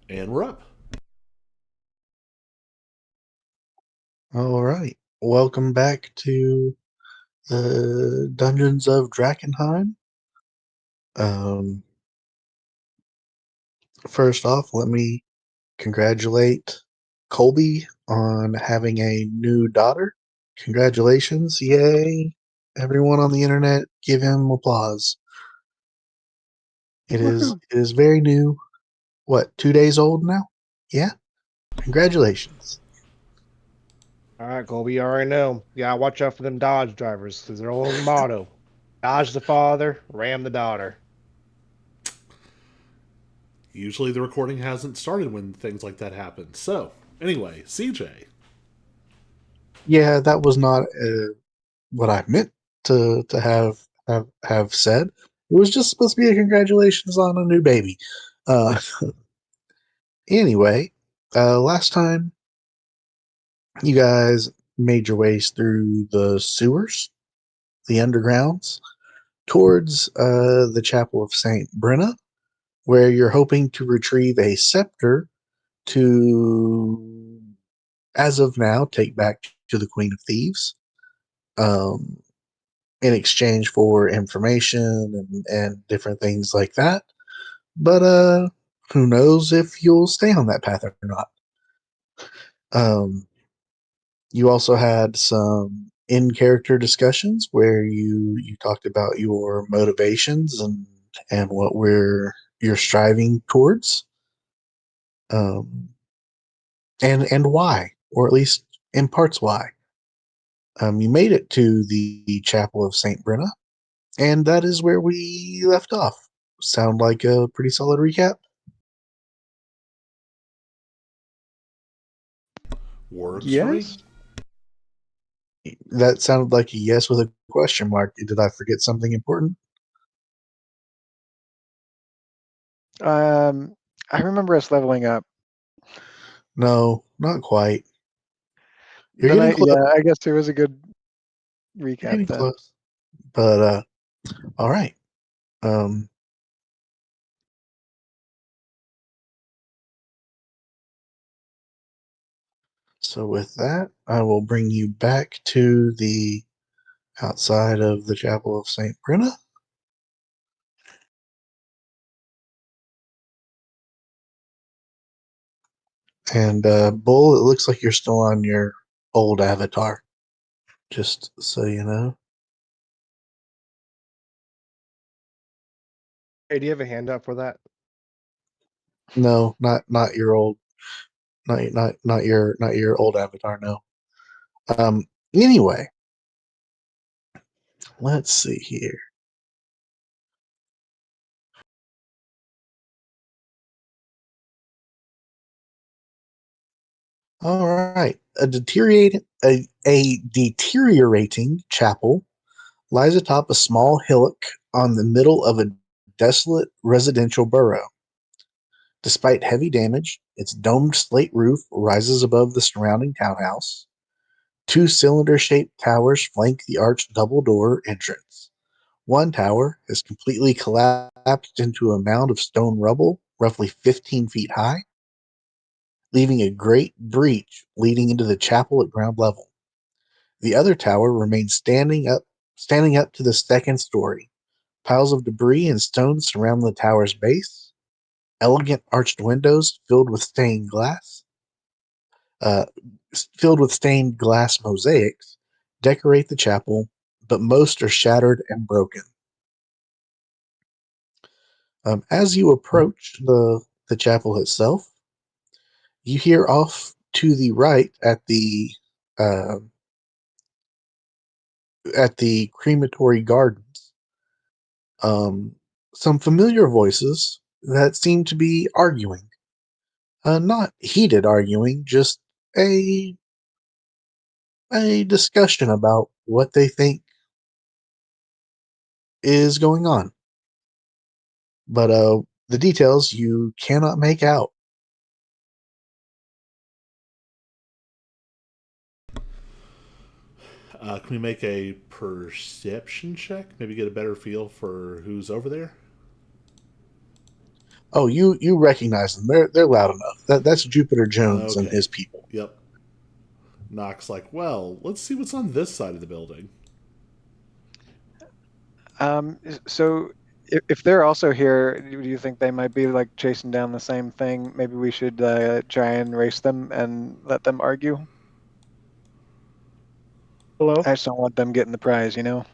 And we're up. All right. Welcome back to the Dungeons of Drakkenheim. Um, First off, let me congratulate Colby on having a new daughter. Congratulations. Yay. Everyone on the internet, give him applause. It is Woohoo! it is very new. What, 2 days old now? Yeah. Congratulations. All right, Colby, you already know. You gotta watch out for them Dodge drivers, because their whole motto: Dodge the father, ram the daughter. Usually the recording hasn't started when things like that happen. So, anyway, CJ. Yeah, that was not what I meant to have said. It was just supposed to be a congratulations on a new baby. Uh, anyway, last time you guys made your ways through the sewers, the undergrounds, towards the Chapel of Saint Brenna, where you're hoping to retrieve a scepter to, as of now, take back to the Queen of Thieves. Um, in exchange for information and different things like that. But who knows if you'll stay on that path or not. Um, you also had some in character discussions where you talked about your motivations and what you're striving towards, um, and why, or at least in parts why. You made it to the Chapel of Saint Brenna, and that is where we left off. Sound like a pretty solid recap? Works for me. Yes. That sounded like a yes with a question mark. Did I forget something important? Um, I remember us leveling up. No, not quite. You're Then getting close. I guess it was a good recap Getting then. close. But all right. Um, so with that, I will bring you back to the outside of the Chapel of Saint Brenna. And Bull, it looks like you're still on your old avatar. Just so you know. Hey, do you have a handout for that? No, not your old, not your old avatar. No. Um. Anyway, let's see here. All right. A deteriorating chapel lies atop a small hillock on the middle of a desolate residential borough. Despite heavy damage, its domed slate roof rises above the surrounding townhouse. Two cylinder-shaped towers flank the arched double-door entrance. One tower has completely collapsed into a mound of stone rubble, roughly 15 feet high, leaving a great breach leading into the chapel at ground level. The other tower remains standing up to the second story. Piles of debris and stones surround the tower's base. Elegant arched windows uh, filled with stained glass mosaics, decorate the chapel, but most are shattered and broken. As you approach the chapel itself, you hear off to the right uh, at the crematory gardens, um, some familiar voices that seem to be arguing. Not heated arguing, just a a discussion about what they think is going on. But the details you cannot make out. Can we make a perception check? Maybe get a better feel for who's over there? Oh, you recognize them. They're loud enough. That's Jupiter Jones and Okay. his people. Yep. Nock's like, well, let's see what's on this side of the building. So if they're also here, do you think they might be like chasing down the same thing? Maybe we should try and race them and let them argue. Hello? I just don't want them getting the prize, you know?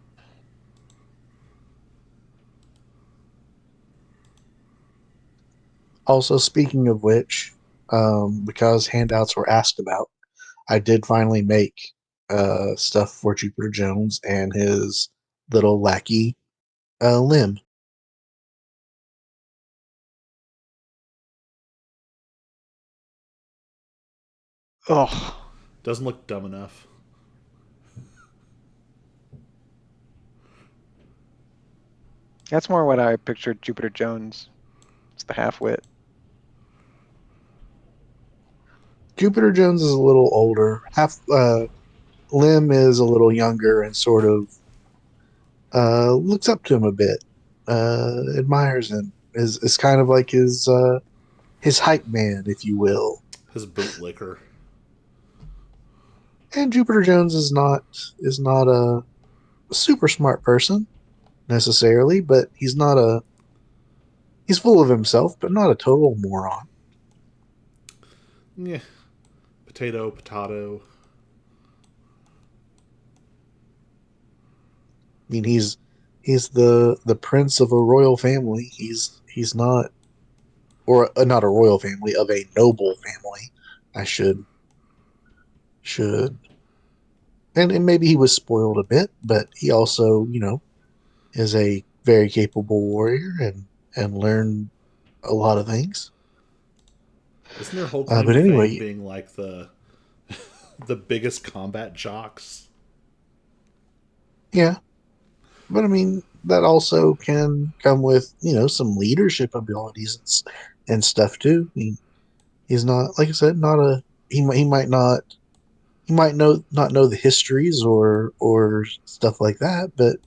Also, speaking of which, because handouts were asked about, I did finally make stuff for Jupiter Jones and his little lackey Lim. Oh, Doesn't look dumb enough. that's more what I pictured Jupiter Jones. It's the half-wit. Jupiter Jones is a little older. Half Lim is a little younger and sort of looks up to him a bit, admires him. Is kind of like his hype man, if you will. His bootlicker. And Jupiter Jones is not a super smart person necessarily, but he's full of himself, but not a total moron. Yeah. Potato, potato. I mean, he's the prince of a royal family. He's not, or not a royal family, of a noble family. I should, and maybe he was spoiled a bit, but he also, is a very capable warrior and learned a lot of things. Isn't their whole claim But to fame anyway, being like the biggest combat jocks? yeah. But I mean, that also can come with some leadership abilities and stuff too. I mean, he's not, like I said, not a he might not he might not know the histories or stuff like that, but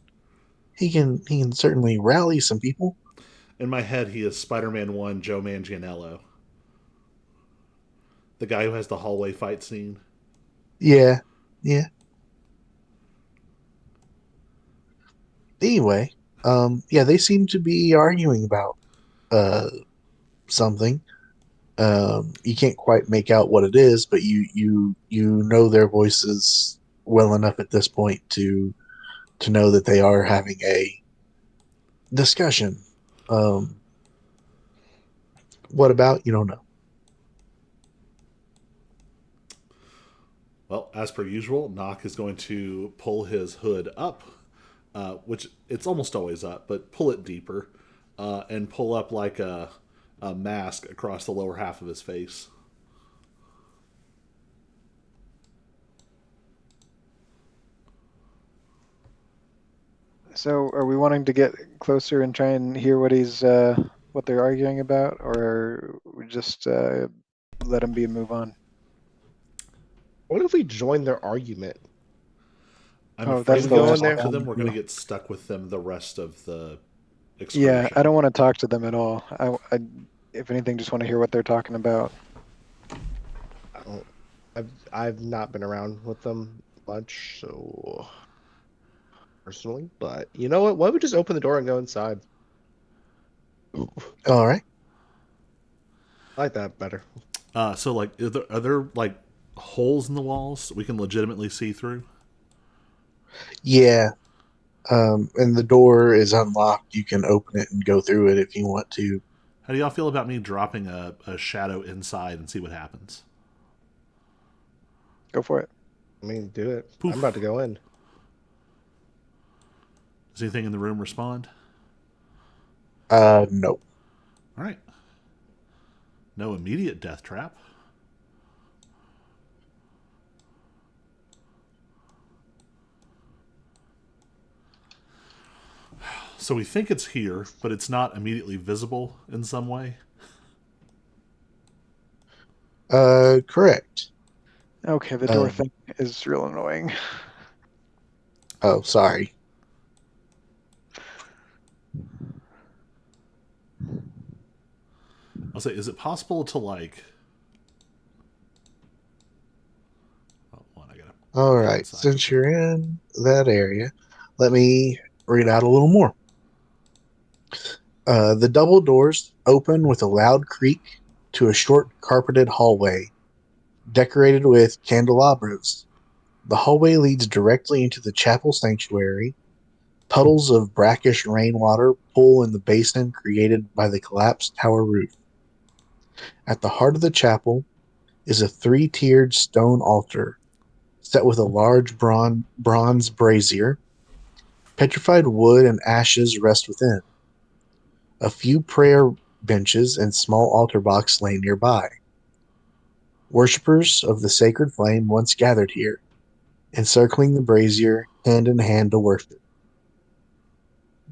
he can certainly rally some people. In my head, he is Spider-Man 1 Joe Manganiello. The guy who has the hallway fight scene. Yeah, yeah. Anyway, yeah, they seem to be arguing about uh something. You can't quite make out what it is, but you know their voices well enough at this point to know that they are having a discussion. Um, what about you don't know? Well, as per usual, Nock is going to pull his hood up, which it's almost always up, but pull it deeper, and pull up like a mask across the lower half of his face. So are we wanting to get closer and try and hear what they're arguing about, or we just let them be and move on? What if we join their argument? I'm Oh, afraid that's We if the we go in last talk there. to thing I them, want we're to going to do. get stuck with them the rest of the Yeah, I excursion. don't want to talk to them at all. If anything, just want to hear what they're talking about. I don't, I've not been around with them much, so personally. But you know what? Why don't we just open the door and go inside? All right. I like that better. So, like, are there like holes in the walls we can legitimately see through? Yeah. And the door is unlocked. You can open it and go through it if you want to. How do y'all feel about me dropping a shadow inside and see what happens? Go for it. I mean, do it. I'm about Poof. to go in. Does anything in the room respond? No. All right. No immediate death trap. So we think it's here, but it's not immediately visible in some way. Correct. Okay, the door Um, thing is real annoying. oh, sorry. I'll say, is it possible to like? Oh, one, I gotta All get right, inside. since you're in that area, let me read out a little more. The double doors open with a loud creak to a short carpeted hallway decorated with candelabras. The hallway leads directly into the chapel sanctuary. Puddles of brackish rainwater pool in the basin created by the collapsed tower roof. At the heart of the chapel is a three-tiered stone altar set with a large bronze brazier. Petrified wood and ashes rest within. A few prayer benches and small altar box lay nearby. Worshippers of the sacred flame once gathered here, encircling the brazier, hand in hand to worship.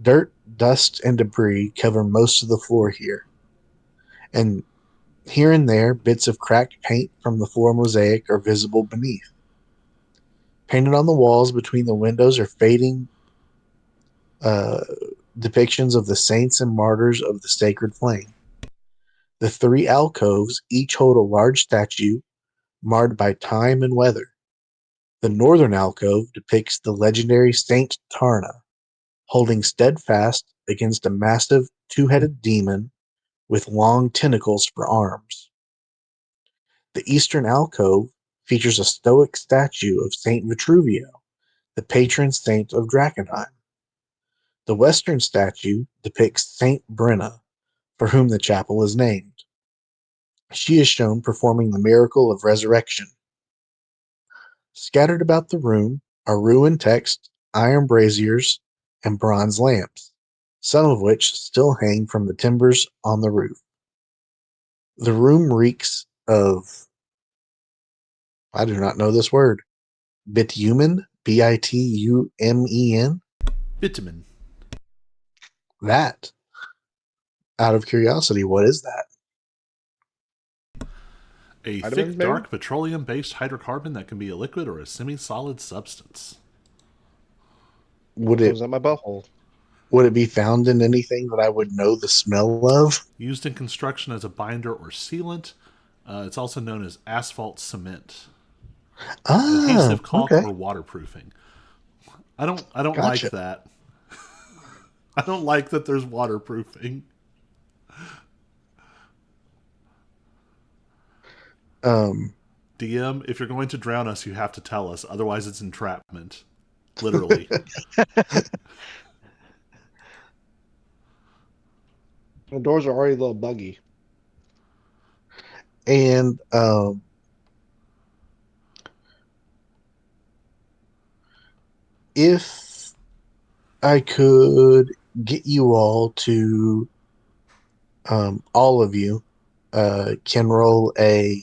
Dirt, dust, and debris cover most of the floor here, and here and there bits of cracked paint from the floor mosaic are visible beneath. Painted on the walls between the windows are fading uh, depictions of the saints and martyrs of the sacred flame. The three alcoves each hold a large statue marred by time and weather. The northern alcove depicts the legendary Saint Tarna, holding steadfast against a massive two-headed demon with long tentacles for arms. The eastern alcove features a stoic statue of Saint Vitruvio, the patron saint of Drakkenheim. The western statue depicts Saint Brenna, for whom the chapel is named. She is shown performing the miracle of resurrection. Scattered about the room are ruined texts, iron braziers, and bronze lamps, some of which still hang from the timbers on the roof. The room reeks of, I do not know this word, bitumen, bitumen. Bitumen. That, out of curiosity, what is that? A Vitamins, thick, maybe? dark, petroleum-based hydrocarbon that can be a liquid or a semi-solid substance. Would Goes it up my butthole. would it be found in anything that I would know the smell of? Used in construction as a binder or sealant. It's also known as asphalt cement, Oh, adhesive, caulk, okay, or waterproofing. I don't like gotcha. that. I don't like that there's waterproofing. Um, DM, if you're going to drown us, you have to tell us. Otherwise, it's entrapment. Literally. The doors are already a little buggy. and if I could get you all to, all of you, can roll a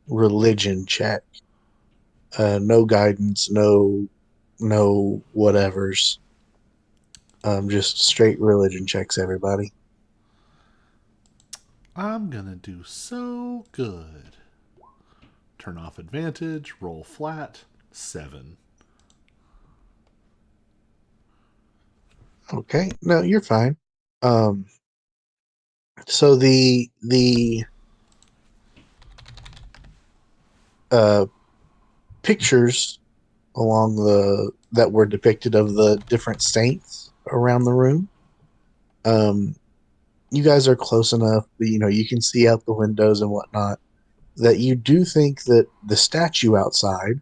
religion check. No guidance, no whatevers. Just straight religion checks, everybody. I'm gonna do so good. Turn off advantage, roll flat, 7. Okay, no, you're fine. Um, so the uh pictures along the that were depicted of the different saints around the room. Um, you guys are close enough that you can see out the windows and whatnot, that you do think that the statue outside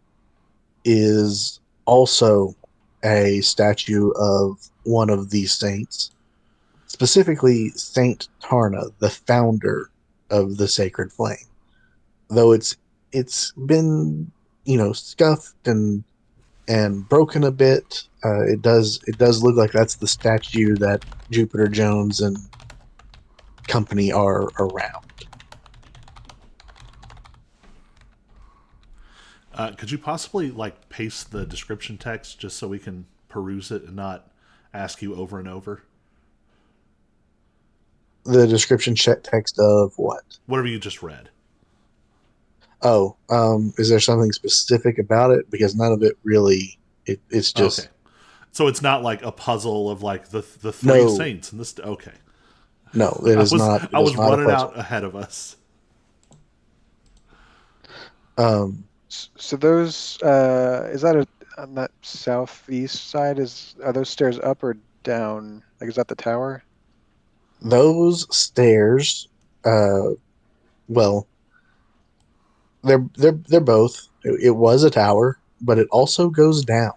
is also a statue of one of these saints, specifically Saint Tarna, the founder of the Sacred Flame. Though it's been scuffed and broken a bit, it does look like that's the statue that Jupiter Jones and company are around. Could you possibly like paste the description text just so we can peruse it and not ask you over and over? The description text of what? Whatever you just read. Oh, is there something specific about it? Because none of it really. It's Okay. just So it's not like a puzzle of like the three no, saints and this. Okay. No, it I is was not. It I is was not a running puzzle. out ahead of us. Um, So those is that on that southeast side? Are those stairs up or down? Like, is that the tower? those stairs, uh, well, they're both. It was a tower, but it also goes down.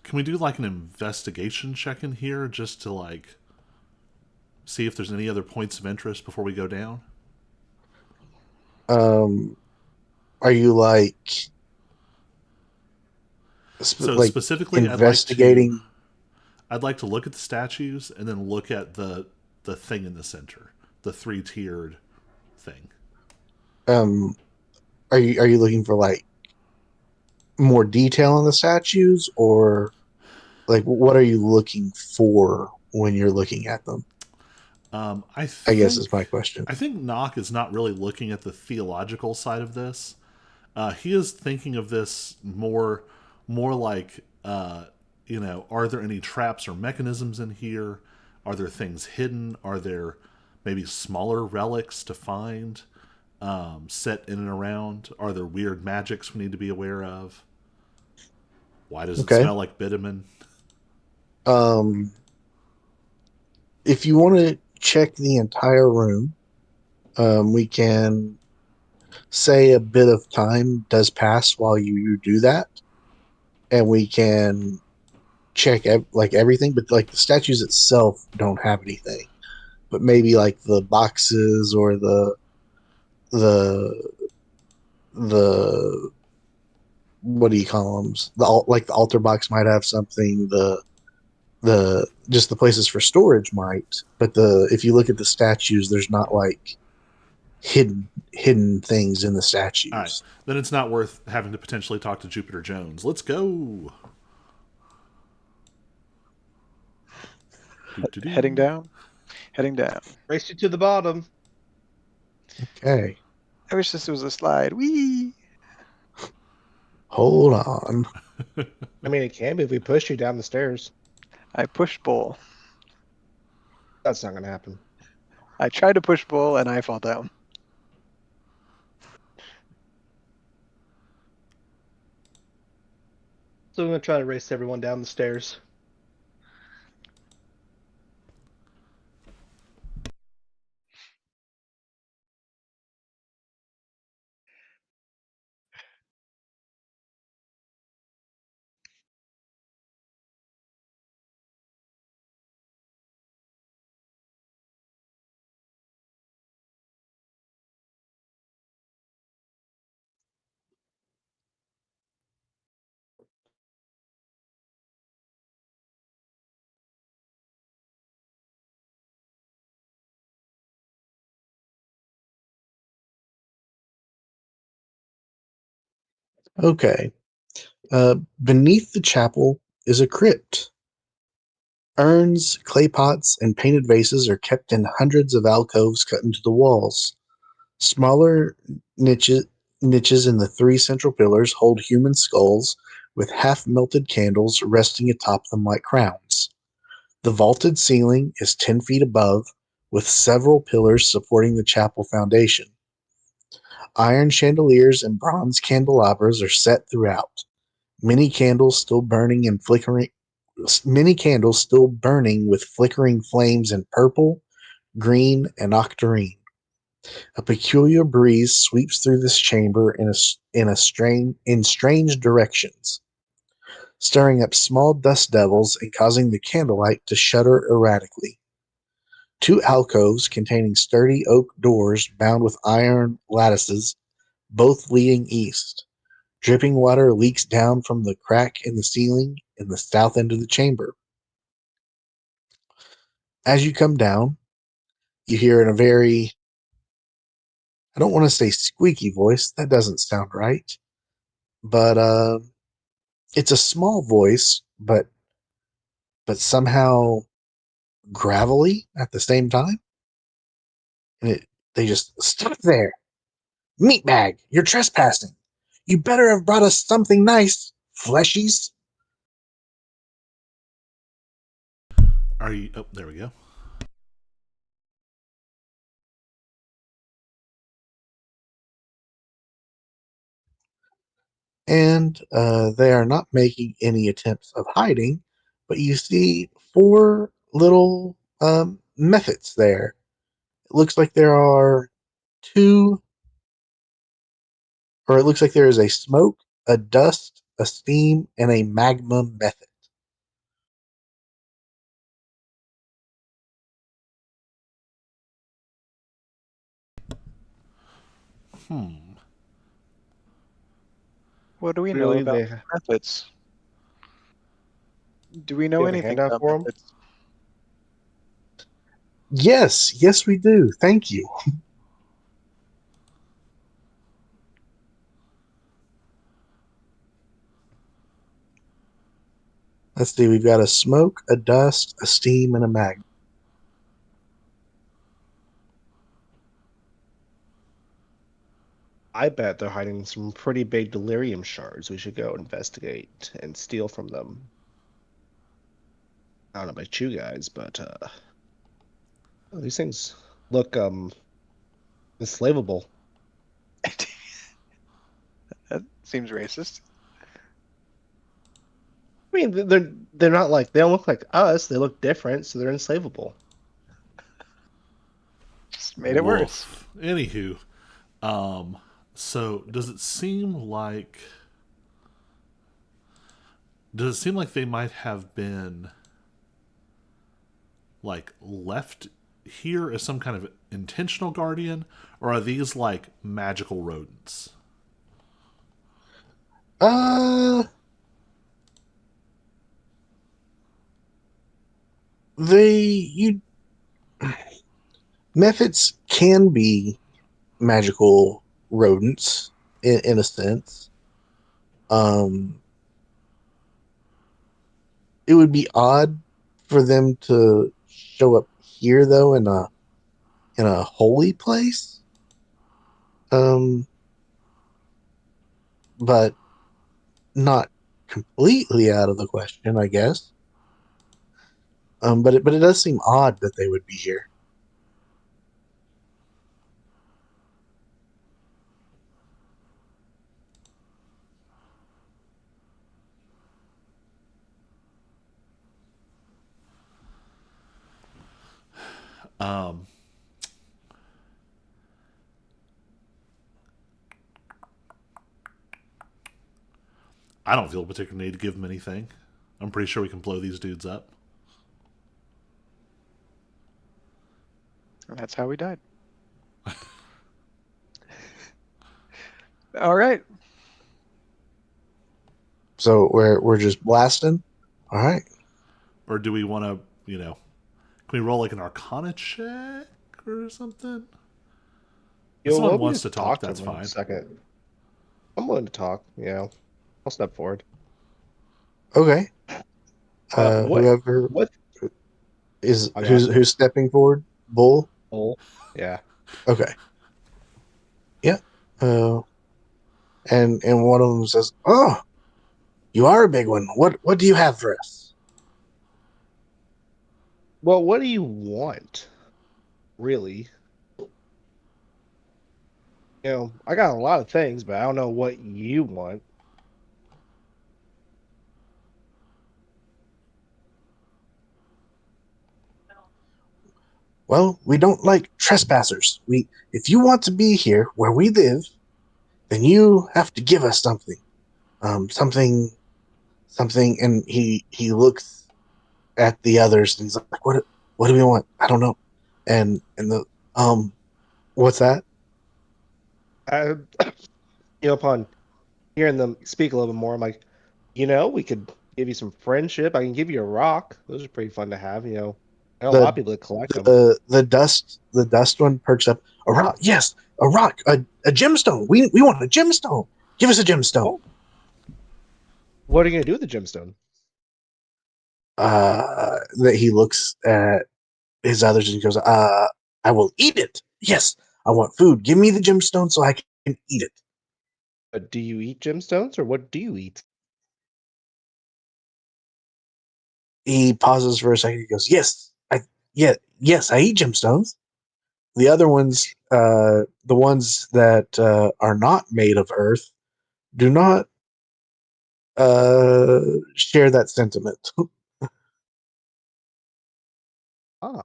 Can we do like an investigation check in here just to like see if there's any other points of interest before we go down? Um, are you So like specifically, investigating? I'd like to look at the statues and then look at the thing in the center, the three tiered thing. Um, are you looking for like more detail on the statues, or like what are you looking for when you're looking at them? I I guess is think my question. I think Nock is not really looking at the theological side of this. He is thinking of this more like are there any traps or mechanisms in here? Are there things hidden? Are there maybe smaller relics to find set in and around? Are there weird magics we need to be aware of? Why does it Okay. smell like bitumen? Um, if you want to check the entire room, we can say a bit of time does pass while you do that, and we can check like everything, but like the statues itself don't have anything. But maybe like the boxes or the the what do you call them? Like the altar box might have something. The just the places for storage might, but the if you look at the statues, there's not like hidden things in the All right, statues. then it's not worth having to potentially talk to Jupiter Jones. Let's go. Do do Heading do. down? Heading down. Race you to the bottom. Okay, I wish this was a slide. Whee! hold on. I mean, it can be if we push you down the stairs. I push bull. That's not going to happen. I try to push bull and I fall down. So I'm going to try to race everyone down the stairs. Okay. Beneath the chapel is a crypt. Urns, clay pots, and painted vases are kept in hundreds of alcoves cut into the walls. Smaller niches, niches in the three central pillars hold human skulls with half melted candles resting atop them like crowns. The vaulted ceiling is 10 feet above, with several pillars supporting the chapel foundation. Iron chandeliers and bronze candelabras are set throughout, many candles still burning and flickering many candles still burning with flickering flames in purple, green, and octarine. A peculiar breeze sweeps through this chamber in strange directions, stirring up small dust devils and causing the candlelight to shudder erratically. Two alcoves containing sturdy oak doors bound with iron lattices, both leading east. Dripping water leaks down from the crack in the ceiling in the south end of the chamber. As you come down, you hear in a very, I don't want to say squeaky voice, that doesn't sound right, but it's a small voice, but somehow gravelly at the same time. And they just stop there. Meatbag, you're trespassing. You better have brought us something nice, fleshies. Are you? Oh, there we go. And they are not making any attempts of hiding, but you see four little methods there. It looks like there are two, or it looks like there is a smoke, a dust, a steam, and a magma method. What do we know Really, about they do methods? Do we know you have a anything handout about for them? methods? Yes, we do. Thank you. Let's see. We've got a smoke, a dust, a steam, and a magma. I bet they're hiding some pretty big delirium shards. We should go investigate and steal from them. I don't know about you guys, but these things look enslavable. That seems racist. I mean, they're not like they don't look like us. They look different, so they're enslavable. Just made it worse. Woof. Anywho, so does it seem like they might have been like left here as some kind of intentional guardian, or are these like magical rodents? Uh, they you methods can be magical rodents in a sense. Um, it would be odd for them to show up here though in a holy place. Um, but not completely out of the question, I guess. But it does seem odd that they would be here. Um, I don't feel a particular need to give them anything. I'm pretty sure we can blow these dudes up. And that's how we died. All right. So we're just blasting. All right. Or do we want to, can we roll like an Arcana check or something? If Yo, someone what we wants to just talk, talk to that's them in a fine. second? I'm willing to talk. I'll step forward. Okay. What? Whoever What? is Oh, go ahead. who's stepping forward? Bull. Oh, yeah. Okay. Yeah. Uh, and one of them says, "Oh, you are a big one. What do you have for us?" Well, what do you want, really? I got a lot of things, but I don't know what you want. Well, we don't like trespassers. If you want to be here where we live, then you have to give us something. Something, something. And he looks at the others and he's like, what do we want? I don't know. And the what's that? I, upon hearing them speak a little bit more, I'm like, we could give you some friendship. I can give you a rock. Those are pretty fun to have. I know a lot of The people that collect them. the dust one perks up. A rock, yes, a rock, a gemstone. We want a gemstone. Give us a gemstone. Oh, what are you gonna do with the gemstone? That he looks at his others and he goes, I will eat it. Yes, I want food. Give me the gemstone so I can eat it. Do you eat gemstones, or what do you eat? he pauses for a second. He goes, yes, I eat gemstones. The other ones, the ones that are not made of earth, do not uh, share that sentiment. Ah,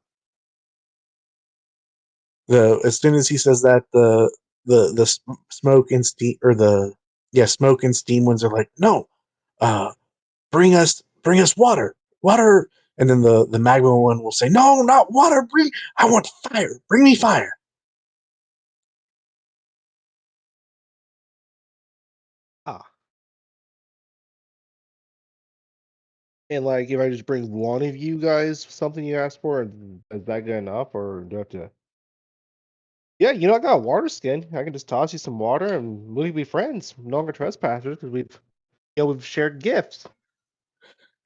As soon as he says that, the smoke and steam, or smoke and steam ones are like, no, uh, bring us water. And then the magma one will say, no, not water. I want fire. Bring me fire. ah. And like, if I just bring one of you guys something you asked for, is that good enough, or do I have to? Yeah, I got a water skin. I can just toss you some water, and we can be friends, no longer trespassers, because we've shared gifts.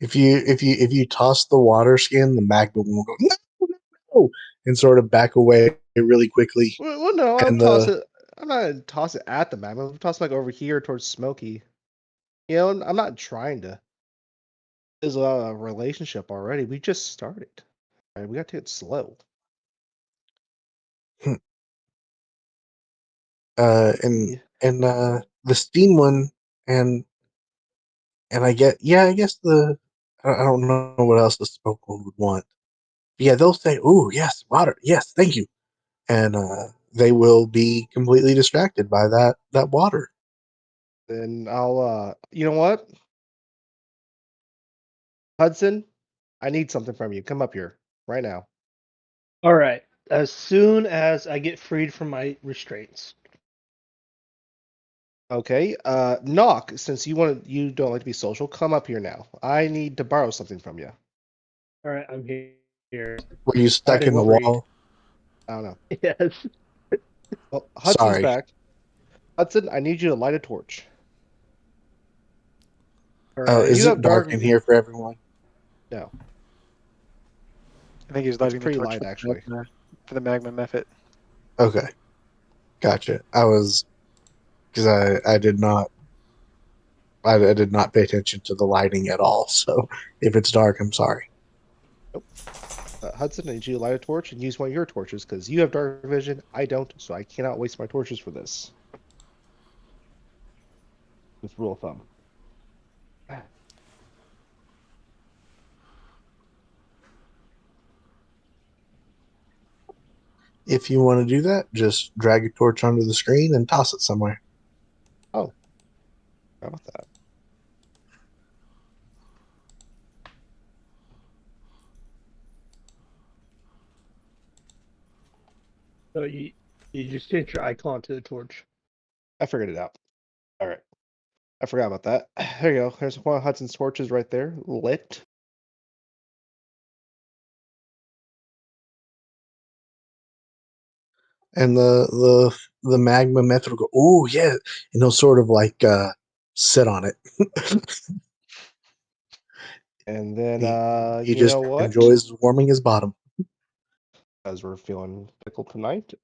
If you toss the water skin, the magma will go no, and sort of back away really quickly. Well, no, I'll And toss the it. I'm not gonna toss it at the magma. I'll toss it like over here towards Smoky. I'm not trying to. There's a relationship already. We just started. All right, we got to take it slow. and Yeah. the steam one, and I guess I don't know what else the smoke one would want. Yeah, they'll say, "Oh yes, water, yes, thank you," and they will be completely distracted by that water. Then you know what, Hudson, I need something from you. Come up here right now. All right. As soon as I get freed from my restraints. Okay. Knock. Since you don't like to be social, come up here now. I need to borrow something from you. All right, I'm here. Were you I've stuck been in the freed. wall? I don't know. Yes. Well, Hudson's Sorry. back. Hudson, I need you to light a torch. All Oh, right. is You it have dark dark. in here for everyone? No, I think he's it's lighting the pretty torch light actually. for the magma method. Okay, gotcha. I was because I did not pay attention to the lighting at all. So if it's dark, I'm sorry. Nope. Hudson, I need you to light a torch and use one of your torches because you have dark vision. I don't, so I cannot waste my torches for this. Just rule of thumb. If you want to do that, just drag a torch onto the screen and toss it somewhere. Oh, how about that? So you just change your icon to the torch. I figured it out. All right. I forgot about that. There you go. There's one of Hudson's torches right there, lit. And the magma method will go, oh yeah, and he'll sort of like sit on it. And then, he you just know what? enjoys warming his bottom. As we're feeling fickle tonight,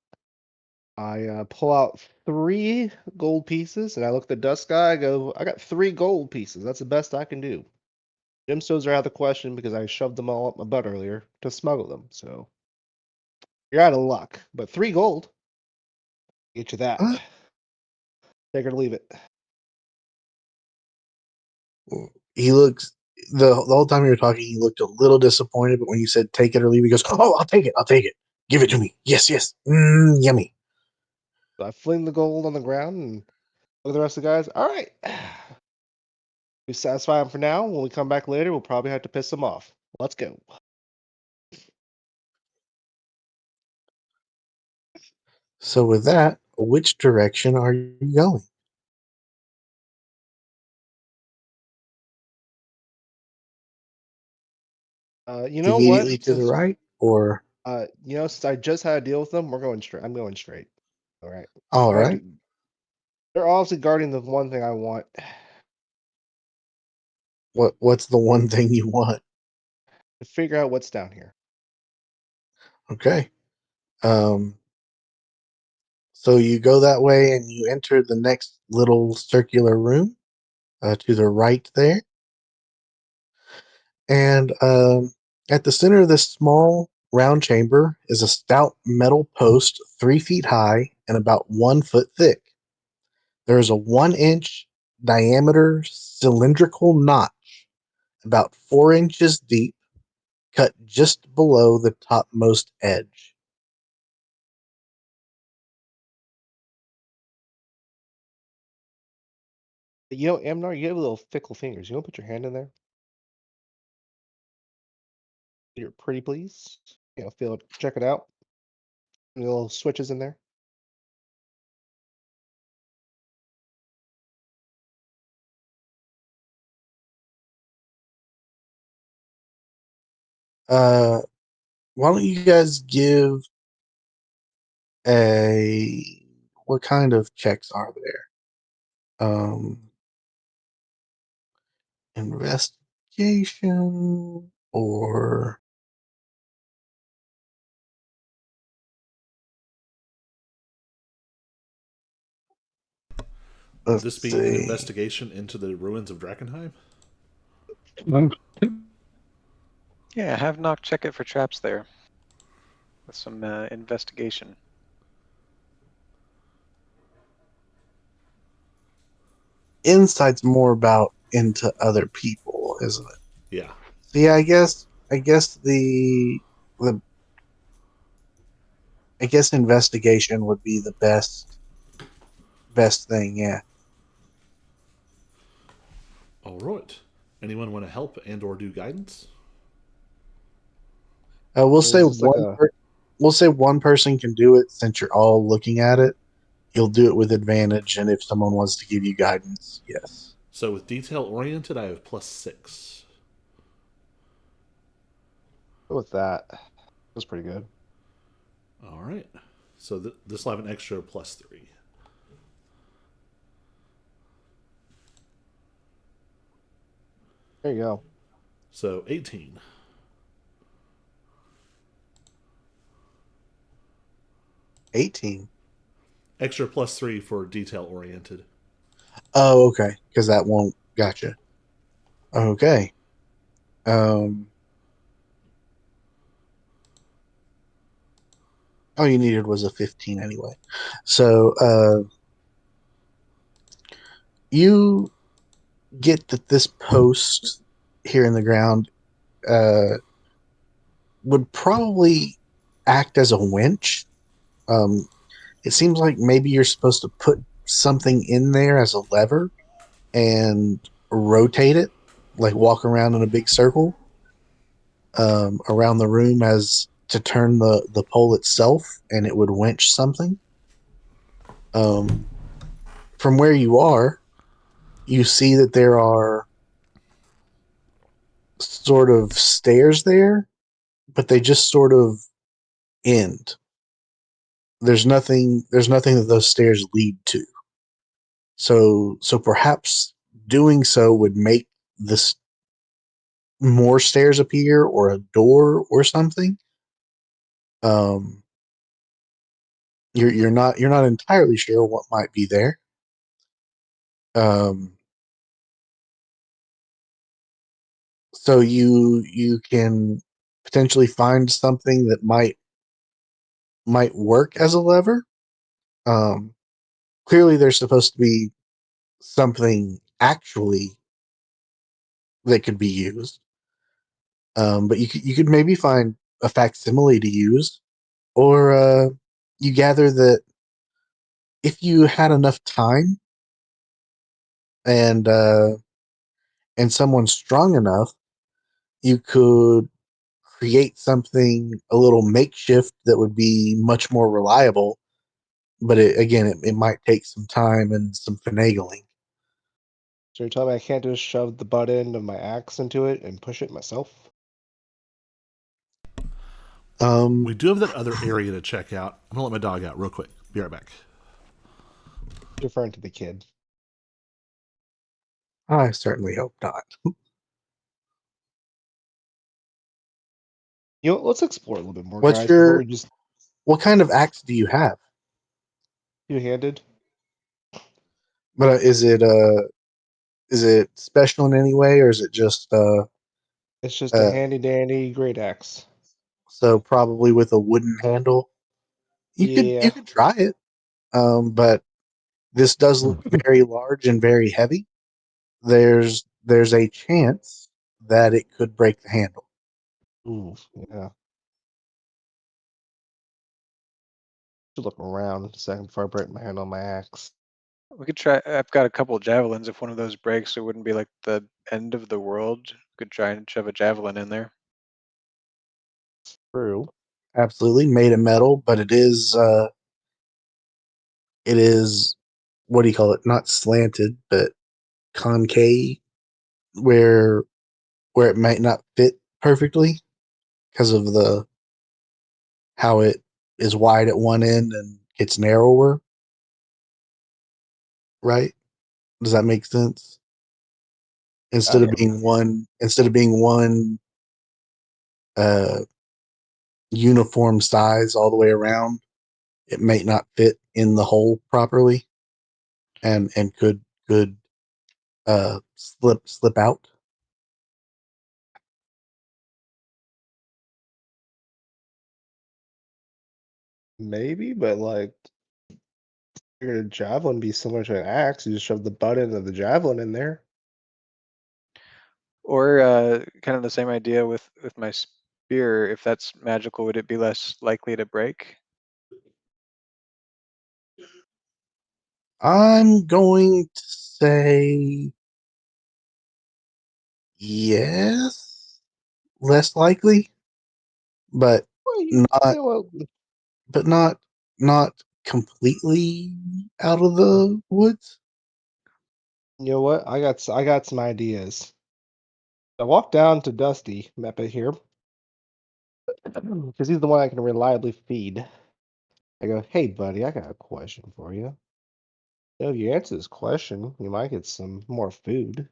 I pull out 3 gold pieces, and I look at the dust guy. I go, I got 3 gold pieces. That's the best I can do. Gemstones are out of the question because I shoved them all up my butt earlier to smuggle them. So you're out of luck. But 3 gold, get you that. Uh, Take it or leave it. he looks the whole time you were talking, he looked a little disappointed. But when you said take it or leave, he goes, "Oh, I'll take it. I'll take it. Give it to me. Yes, yes. Yummy." So I fling the gold on the ground and look at the rest of the guys. All right. We satisfy them for now. When we come back later, we'll probably have to piss them off. Let's go. So with that, which direction are you going? You know Immediately what? to the right, or Since I just had a deal with them, we're going straight. I'm going straight. All right. all All right. right? They're obviously guarding the one thing I want What's the one thing you want? to figure out what's down here. Okay. Um, so you go that way and you enter the next little circular room to the right there. And at the center of this small round chamber is a stout metal post 3 feet high and about 1 foot thick. There is a 1 inch diameter cylindrical notch about 4 inches deep, cut just below the topmost edge. Amnar, you have little fickle fingers. You want to put your hand in there? You're pretty please. Feel it. Check it out. Any little switches in there? Uh, why don't you guys give a what kind of checks are there? Investigation or Would let's this be an see. investigation into the ruins of Drakkenheim? Yeah, have Nock check it for traps there with some investigation. Insight's more about into other people, isn't it? Yeah. So yeah, I guess the I guess investigation would be the best thing. Yeah. All right. Anyone want to help and or do guidance? We'll say Is this like a we'll say one person can do it since you're all looking at it. You'll do it with advantage, and if someone wants to give you guidance, yes. So with detail oriented, I have +6. go with that? That's pretty good. All right. So this will have an extra +3. There you go. So 18. 18. Extra +3 for detail oriented. Oh, okay. Because that won't. Gotcha. Okay. Um. All you needed was a 15 anyway. So, you get that this post here in the ground uh, would probably act as a winch. Um, it seems like maybe you're supposed to put something in there as a lever and rotate it, like walk around in a big circle around the room as to turn the pole itself, and it would winch something. Um, from where you are, you see that there are sort of stairs there, but they just sort of end. There's nothing that those stairs lead to. So perhaps doing so would make this more stairs appear or a door or something. Um you're not entirely sure what might be there. Um so you can potentially find something that might work as a lever. Um Clearly there's supposed to be something actually that could be used. But you could maybe find a facsimile to use, or you gather that if you had enough time and and someone strong enough, you could create something a little makeshift that would be much more reliable. But it might take some time and some finagling. So you're telling me I can't just shove the butt end of my axe into it and push it myself? Um, We do have that other area to check out. I'm going to let my dog out real quick. Be right back. Referring to the kid. I certainly hope not. Let's explore a little bit more, What's guys, before we your just what kind of axe do you have? two-handed. But is it special in any way, or is it just It's just a Uh, handy dandy great axe. so probably with a wooden handle. You Yeah. could try it, but this does look very large and very heavy. There's a chance that it could break the handle. Ooh, yeah. Should look around a second before I break my hand on my axe. We could try. I've got a couple javelins. If one of those breaks, it wouldn't be like the end of the world. We could try and shove a javelin in there. True. Absolutely made of metal, but it is what do you call it? Not slanted, but concave, where it might not fit perfectly because of the how it is wide at one end and gets narrower. Right? Does that make sense? Oh yeah. Instead of being one uh, uniform size all the way around, it may not fit in the hole properly, and could slip out. Maybe, but like your javelin be similar to an axe. You just shove the butt end of the javelin in there. Or kind of the same idea with my spear. If that's magical, would it be less likely to break? I'm going to say yes, less likely, but Well, you not know what? but not not completely out of the woods. You know what? I got some ideas. I walk down to Dusty Meppa here because he's the one I can reliably feed. I go, hey buddy, I got a question for you. You know, if you answer this question, you might get some more food.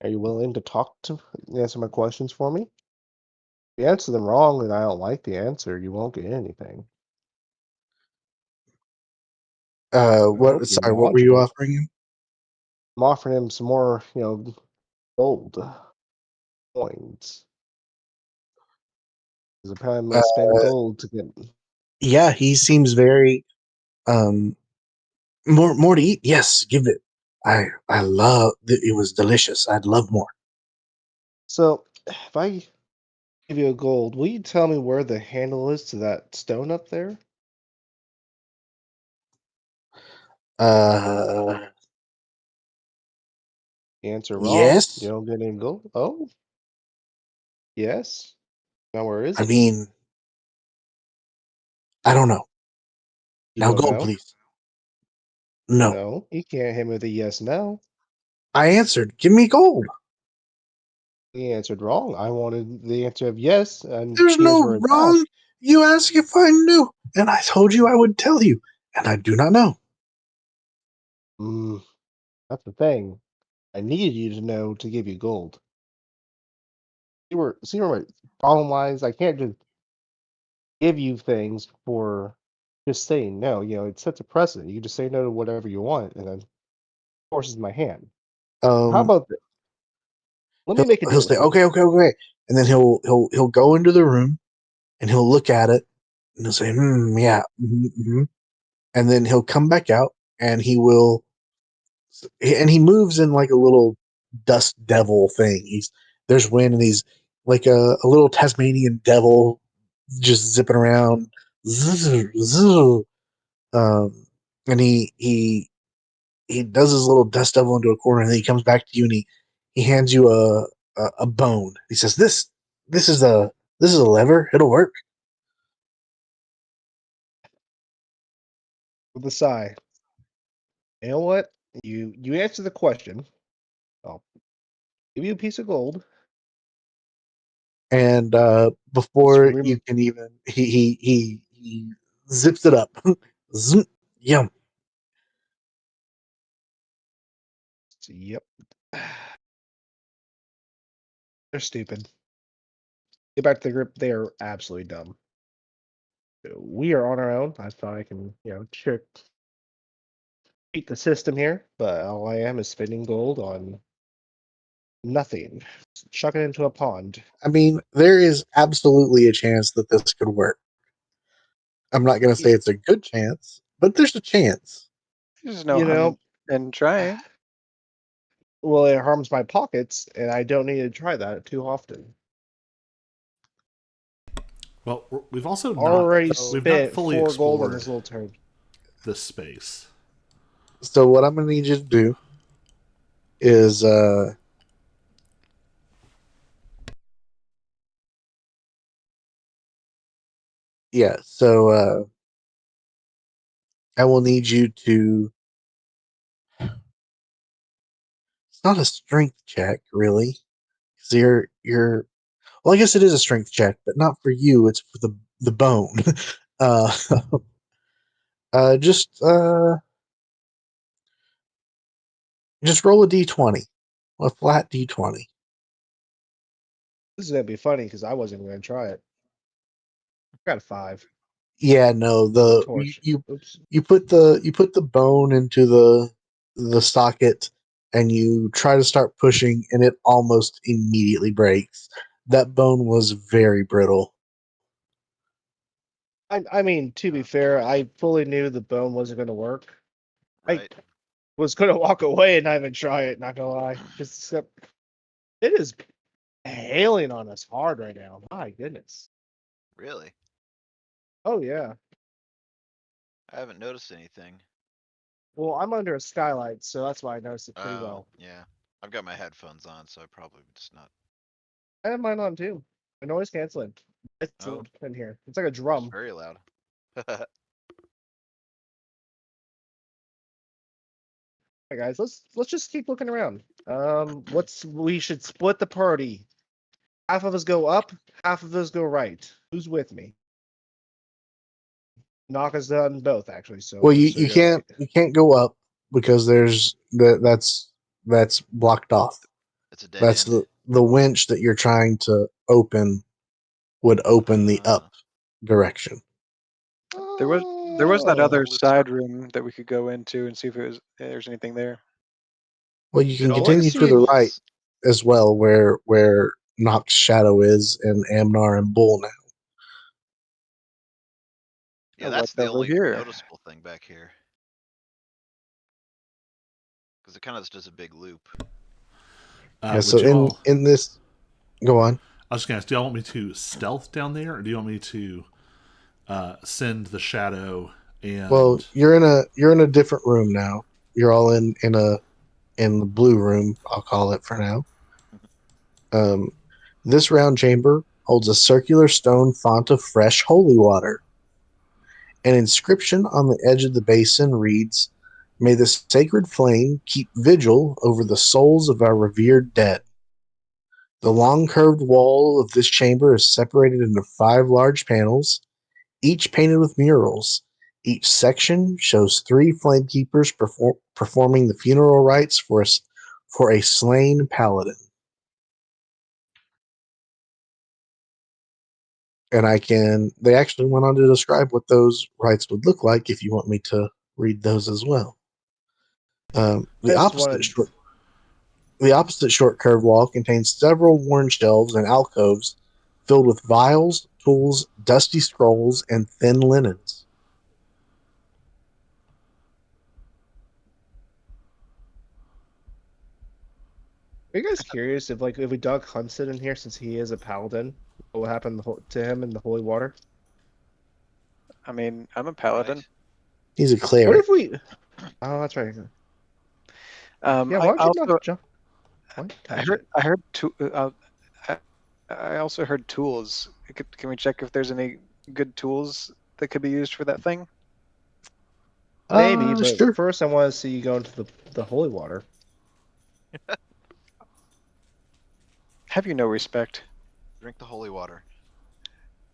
Are you willing to talk to answer my questions for me? If you answer them wrong and I don't like the answer, you won't get anything. I What? hope you're Sorry, what were you knowledgeable. offering him? I'm offering him some more, gold coins. Because apparently I'm Uh, gonna spend gold to get. yeah, he seems very um more to eat. Yes, give it. I love it. Was delicious. I'd love more. So, if I give you a gold, will you tell me where the handle is to that stone up there? Uh, Answer wrong. You yes. don't get any gold. Oh, yes. Now where is I it? mean, I don't know. You Now don't gold, know? please. No, No, you can't hit me with a yes no. I answered. Give me gold. He answered wrong. I wanted the answer of yes, and There's here's no where it's at. wrong. You asked if I knew, and I told you I would tell you, and I do not know. Mm, that's the thing. I needed you to know to give you gold. See where my problem lies? I can't just give you things for just saying no. You know, it sets a precedent. You can just say no to whatever you want, and then forces my hand. How Um, about this? Let he'll me make a he'll deal say with you. okay, okay, okay, and then he'll go into the room and he'll look at it and he'll say, yeah, and then he'll come back out and he moves in like a little dust devil thing. There's wind and he's like a little Tasmanian devil just zipping around, zzz, zzz. Um, and he does his little dust devil into a corner and then he comes back to you and he hands you a bone. He says, this is a lever. It'll work. With a sigh. You know what? You answer the question. I'll give you a piece of gold. And Just before you can even he zips it up. Zoom, yum. Yep. They're stupid. Get back to the group. They are absolutely dumb. We are on our own. I thought I can, trick beat the system here, but all I am is spending gold on nothing. Chuck it into a pond. I mean, there is absolutely a chance that this could work. I'm not going to say it's a good chance, but there's a chance. There's no You harm know, in trying. well, it harms my pockets, and I don't need to try that too often. Well, we've also Already we've not spent fully 4 gold on explored this little turd. this space. So what I'm going to need you to do is yeah, so I will need you to, it's not a strength check really. 'Cause you're well, I guess it is a strength check, but not for you, it's for the bone. uh just just roll a d20. A flat d20. This is gonna be funny because I wasn't gonna try it. I got a 5. Yeah, no, The the torch. Oops. you put the bone into the socket and you try to start pushing and it almost immediately breaks. That bone was very brittle. I mean, to be fair, I fully knew the bone wasn't gonna work. Right. I was gonna walk away and not even try it. Not gonna lie, just it is hailing on us hard right now. My goodness. Really? Oh yeah. I haven't noticed anything. Well, I'm under a skylight, so that's why I noticed it pretty well. Yeah. I've got my headphones on, so I probably just not. I have mine on too. The noise canceling. It's Oh. in here. It's like a It's drum. very loud. Hey guys, let's just keep looking around. We should split the party. Half of us go up, half of us go right. Who's with me? Knock has done both actually, so Well, so you're right. you can't go up because that's blocked off. It's a dead That's end. the winch that you're trying to open would open the up direction. There was that other Holy side circle. room that we could go into and see if there's anything there. Well, you Dude, can all I continue Let's to see the see. right was as well, where Nox's shadow is, and Amnar and Bull now. yeah, What's that's the over only here? noticeable thing back here. Because it kind of just does a big loop. Yeah. So Would you all? in this, go on. I was just gonna ask. Do y'all want me to stealth down there, or do you want me to send the shadow Well, and? you're in a different room now. You're all in the blue room. I'll call it for now. Um, this round chamber holds a circular stone font of fresh holy water. An inscription on the edge of the basin reads, "May the sacred flame keep vigil over the souls of our revered dead." The long curved wall of this chamber is separated into 5 large panels, each painted with murals. Each section shows 3 flamekeepers performing the funeral rites for a slain paladin. And they actually went on to describe what those rites would look like if you want me to read those as well. I just wanted The opposite short curved wall contains several worn shelves and alcoves filled with vials, tools, dusty scrolls, and thin linens. Are you guys curious if we dug Hunted in here since he is a paladin, what happened to him in the holy water? I mean, I'm a paladin. Right? He's a What cleric. if we? Oh, that's right. Yeah, why I don't you also not jump? Why don't you I touch heard it? I heard I, I also heard tools. Can we check if there's any good tools that could be used for that thing? Maybe, but Sure. first I want to see you go into the holy water. Have you no respect? Drink the holy water.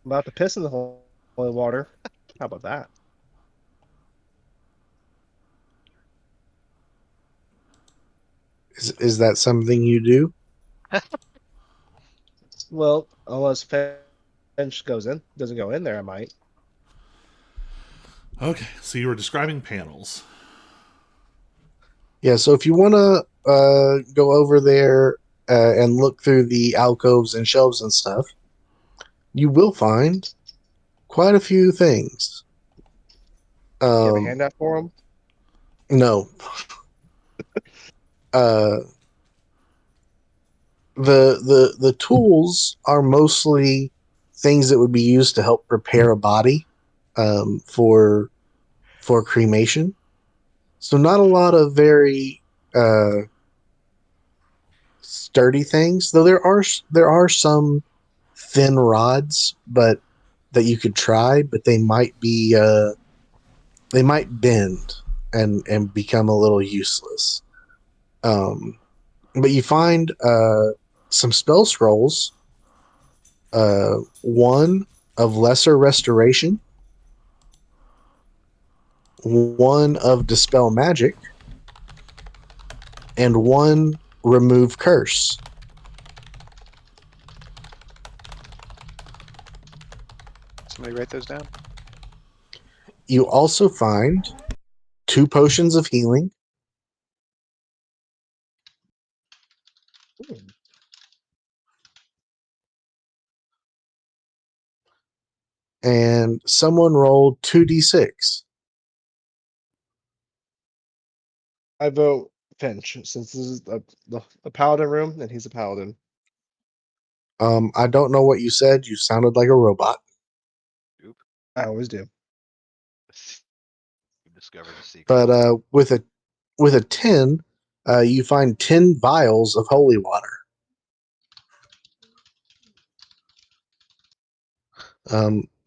I'm about to piss in the holy water. How about that? Is that something you do? Well, unless Finch doesn't go in there, I might. Okay, so you were describing panels. Yeah, so if you want to go over there and look through the alcoves and shelves and stuff, you will find quite a few things. You have a Um, handout for him? no, uh, the tools are mostly things that would be used to help prepare a body for cremation. So not a lot of very uh, sturdy things, though there are some thin rods, but that you could try, but they might bend and become a little useless. Um, but you find some spell scrolls, one of lesser restoration, one of dispel magic, and one remove curse. Somebody write those down. You also find two potions of healing, and someone rolled 2d6. I vote Finch, since this is a paladin room, and he's a paladin. I don't know what you said. You sounded like a robot. Oop. I always do. We discovered a secret. But with a 10, you find 10 vials of holy water.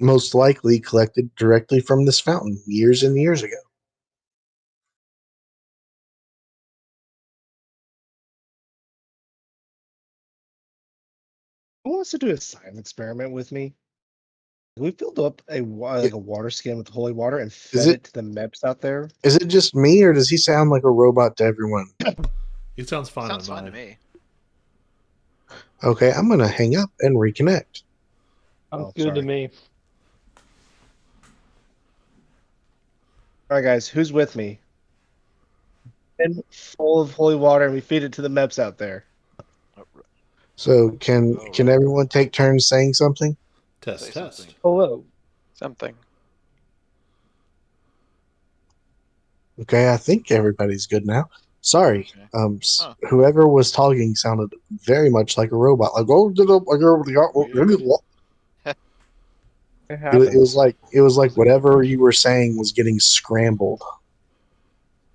Most likely collected directly from this fountain years and years ago. Who wants to do a science experiment with me? We filled up like a water skin with holy water and fed it to the meps out there. Is it just me, or does he sound like a robot to everyone? He sounds fine Sounds on fine to mine. me. Okay, I'm gonna hang up and reconnect. Sounds Oh, good to sorry. me. All right, guys, who's with me? And full of holy water, and we feed it to the meps out there. Oh, So can Oh, can right. everyone take turns saying something? Test, Say test. something. Hello. Something. Okay, I think everybody's good now. Sorry, Okay. Huh. whoever was talking sounded very much like a robot. Like, oh, Weird. It it was happens. like Was it- whatever you were saying was getting scrambled.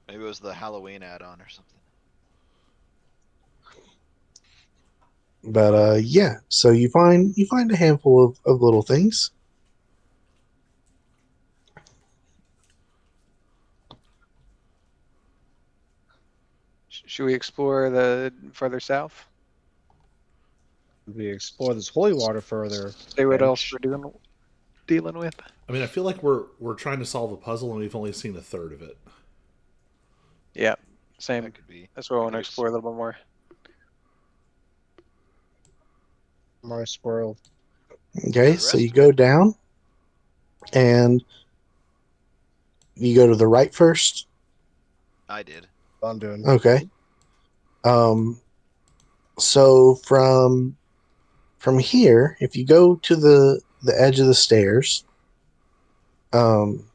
Maybe it was the Halloween add-on or something. But yeah, so you find a handful of little things. Should we explore the further south? We explore this holy water further. See what else Finch. we're dealing with. I mean, I feel like we're trying to solve a puzzle and we've only seen a third of it. Yeah, That same. could be. That's what I want to Maybe it's explore a little bit more. My squirrel. Okay, the so rest you of it. go down and you go to the right first. I did. I'm doing. Okay. Um, so from here, if you go to the edge of the stairs, um,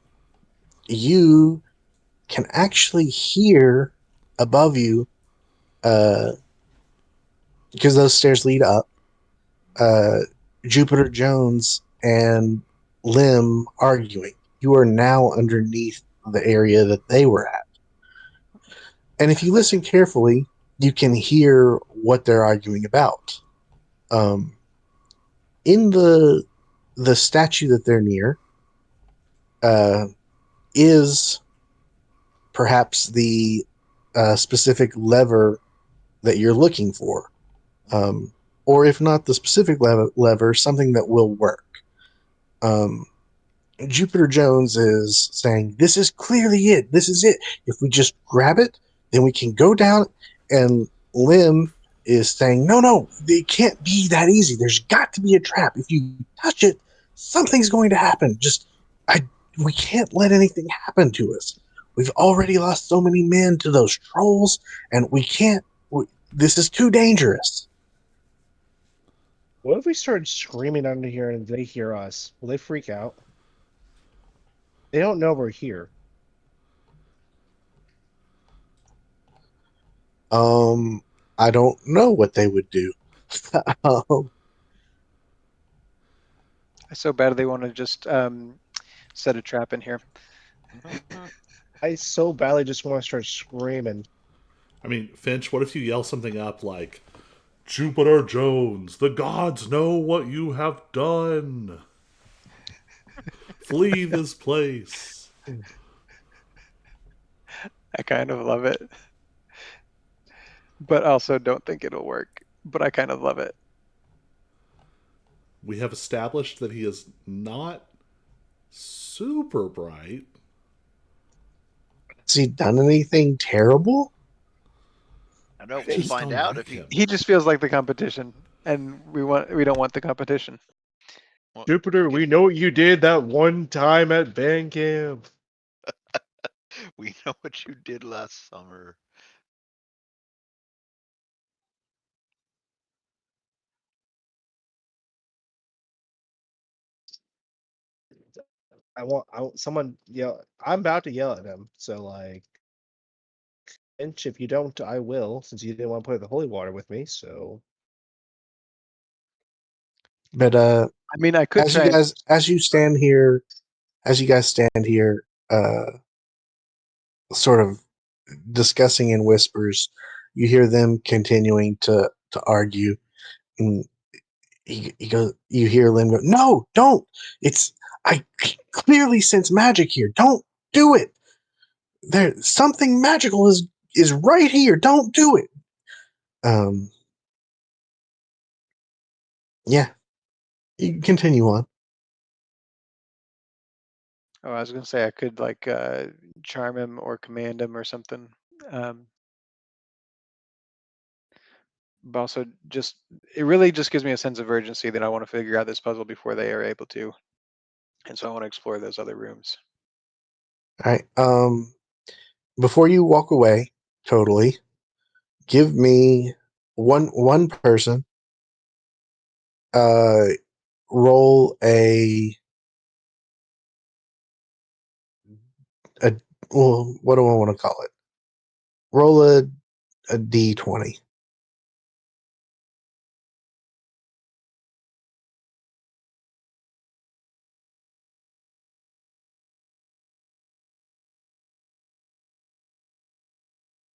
you can actually hear above you, uh, because those stairs lead up. Uh, Jupiter Jones and Lim arguing. You are now underneath the area that they were at, and if you listen carefully, you can hear what they're arguing about. Um, in the statue that they're near, uh, is perhaps the specific lever that you're looking for. Or if not the specific lever, something that will work. Um, Jupiter Jones is saying, "This is clearly it. This is it. If we just grab it, then we can go down." And Lim is saying, "No, no, it can't be that easy. There's got to be a trap. If you touch it, something's going to happen. We can't let anything happen to us. We've already lost so many men to those trolls, and we can't. This is too dangerous. What if we start screaming under here and they hear us? Will they freak out? They don't know we're here. I don't know what they would do. Um, I so badly want to just set a trap in here. I so badly just want to start screaming. I mean, Finch, what if you yell something up like, Jupiter Jones, the gods know what you have done. Flee this place. I kind of love it, but also don't think it'll work. But I kind of love it. We have established that he is not super bright. has he done anything terrible? I know. I We'll just find don't out like if he. him. He just feels like the competition, and we don't want the competition. Well, Jupiter, we know what you did that one time at band camp. we know what you did last summer. I want someone yell. I'm about to yell at him. So like, Finch, if you don't, I will, since you didn't want to play the holy water with me. So But I mean, I could try. as you stand here, as you guys stand here, sort of discussing in whispers, you hear them continuing to argue. And he goes, you hear Lim go, "No, don't! It's I clearly sense magic here. Don't do it. There, something magical is right here. Don't do it." Um, yeah, you can continue on. Oh, I was gonna say I could like charm him or command him or something. Um, but also just it really just gives me a sense of urgency that I want to figure out this puzzle before they are able to, and so I want to explore those other rooms. All right. Before you walk away, totally, give me one person. Uh, roll a well, what do I want to call it? Roll a d20.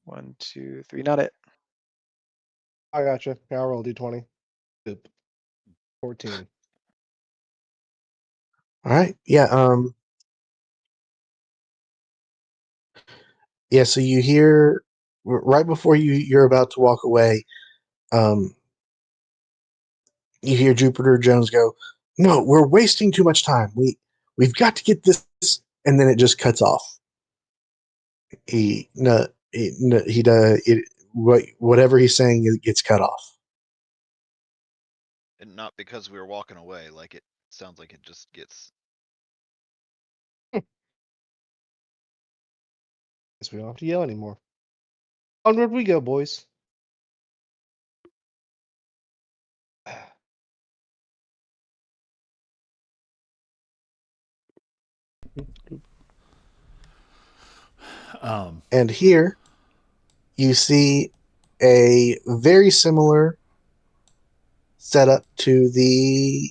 1, 2, 3. Not it. I got you. Now roll d20. Oop. 14. All right. Yeah. Yeah. So you hear right before you're about to walk away. Um, you hear Jupiter Jones go, "No, we're wasting too much time. We've got to get this," and then it just cuts off. He no, he does it. Whatever he's saying, it gets cut off. And not because we were walking away. Like it sounds like it just gets. Guess we don't have to yell anymore. Onward we go, boys. And here you see a very similar setup to the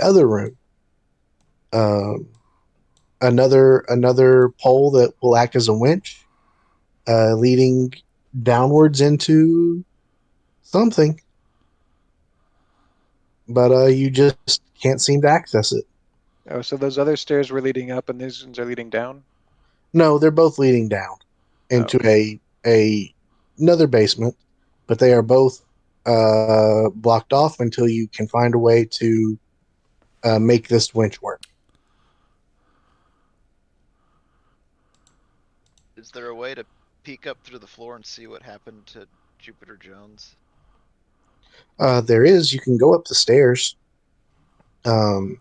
other room. Um, another pole that will act as a winch, leading downwards into something, but you just can't seem to access it. Oh, so those other stairs were leading up, and these ones are leading down. No, they're both leading down Oh, into a another basement, but they are both blocked off until you can find a way to make this winch work. Is there a way to peek up through the floor and see what happened to Jupiter Jones? There is. You can go up the stairs. Um,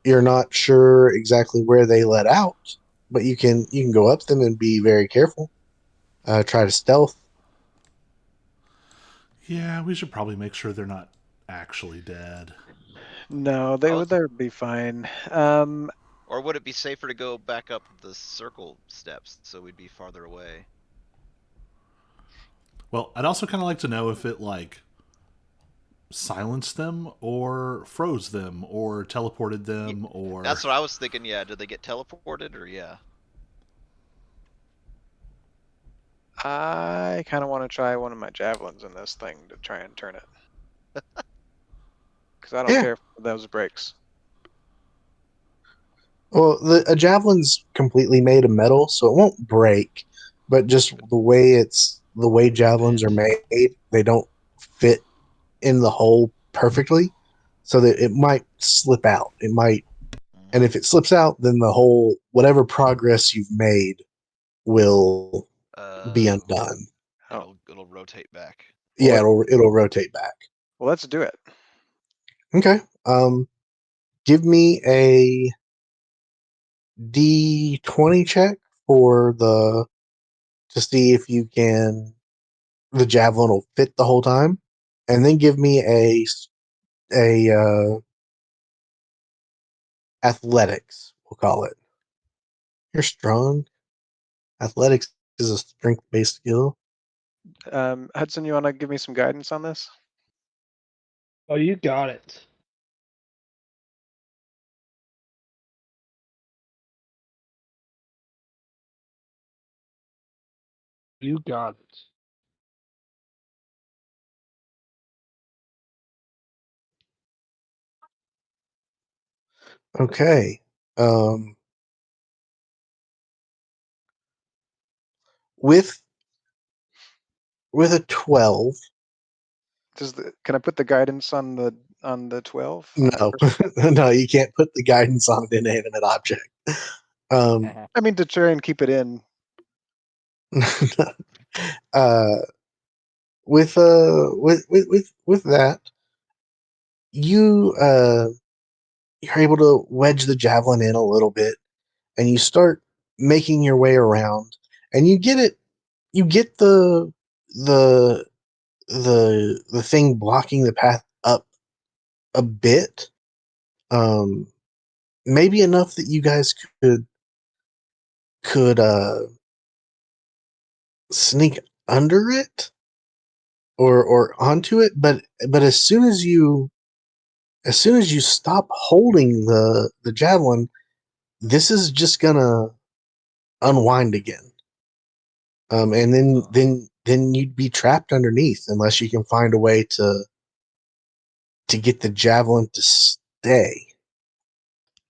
you're not sure exactly where they let out, but you can go up them and be very careful. Try to stealth. Yeah, we should probably make sure they're not actually dead. No, I was- they would be fine. Or would it be safer to go back up the circle steps so we'd be farther away? Well, I'd also kind of like to know if it like silenced them or froze them or teleported them or That's what I was thinking. Yeah, did they get teleported or yeah? I kind of want to try one of my javelins in this thing to try and turn it. Because I don't Yeah. care if those breaks. Well, a javelin's completely made of metal, so it won't break. But just the way javelins are made, they don't fit in the hole perfectly, so that it might slip out. It might, and if it slips out, then the whole whatever progress you've made will be Oh, undone. Oh, it'll rotate back. Yeah, Well, it'll rotate back. well, let's do it. Okay. Give me a D20 check for to see if you can the javelin will fit the whole time, and then give me a athletics. We'll call it. You're strong. Athletics is a strength based skill. Hudson, you want to give me some guidance on this? Oh, you got it. You got it. Okay. Um, with a 12. Can I put the guidance on the 12 on the No, first? no, you can't put the guidance on an inanimate object. I mean, to try and keep it in. uh, with that, you're able to wedge the javelin in a little bit, and you start making your way around, and you get it. You get the the thing blocking the path up a bit, um, maybe enough that you guys could sneak under it or onto it, but as soon as you stop holding the javelin, this is just gonna unwind again. And then Oh. you'd be trapped underneath unless you can find a way to get the javelin to stay.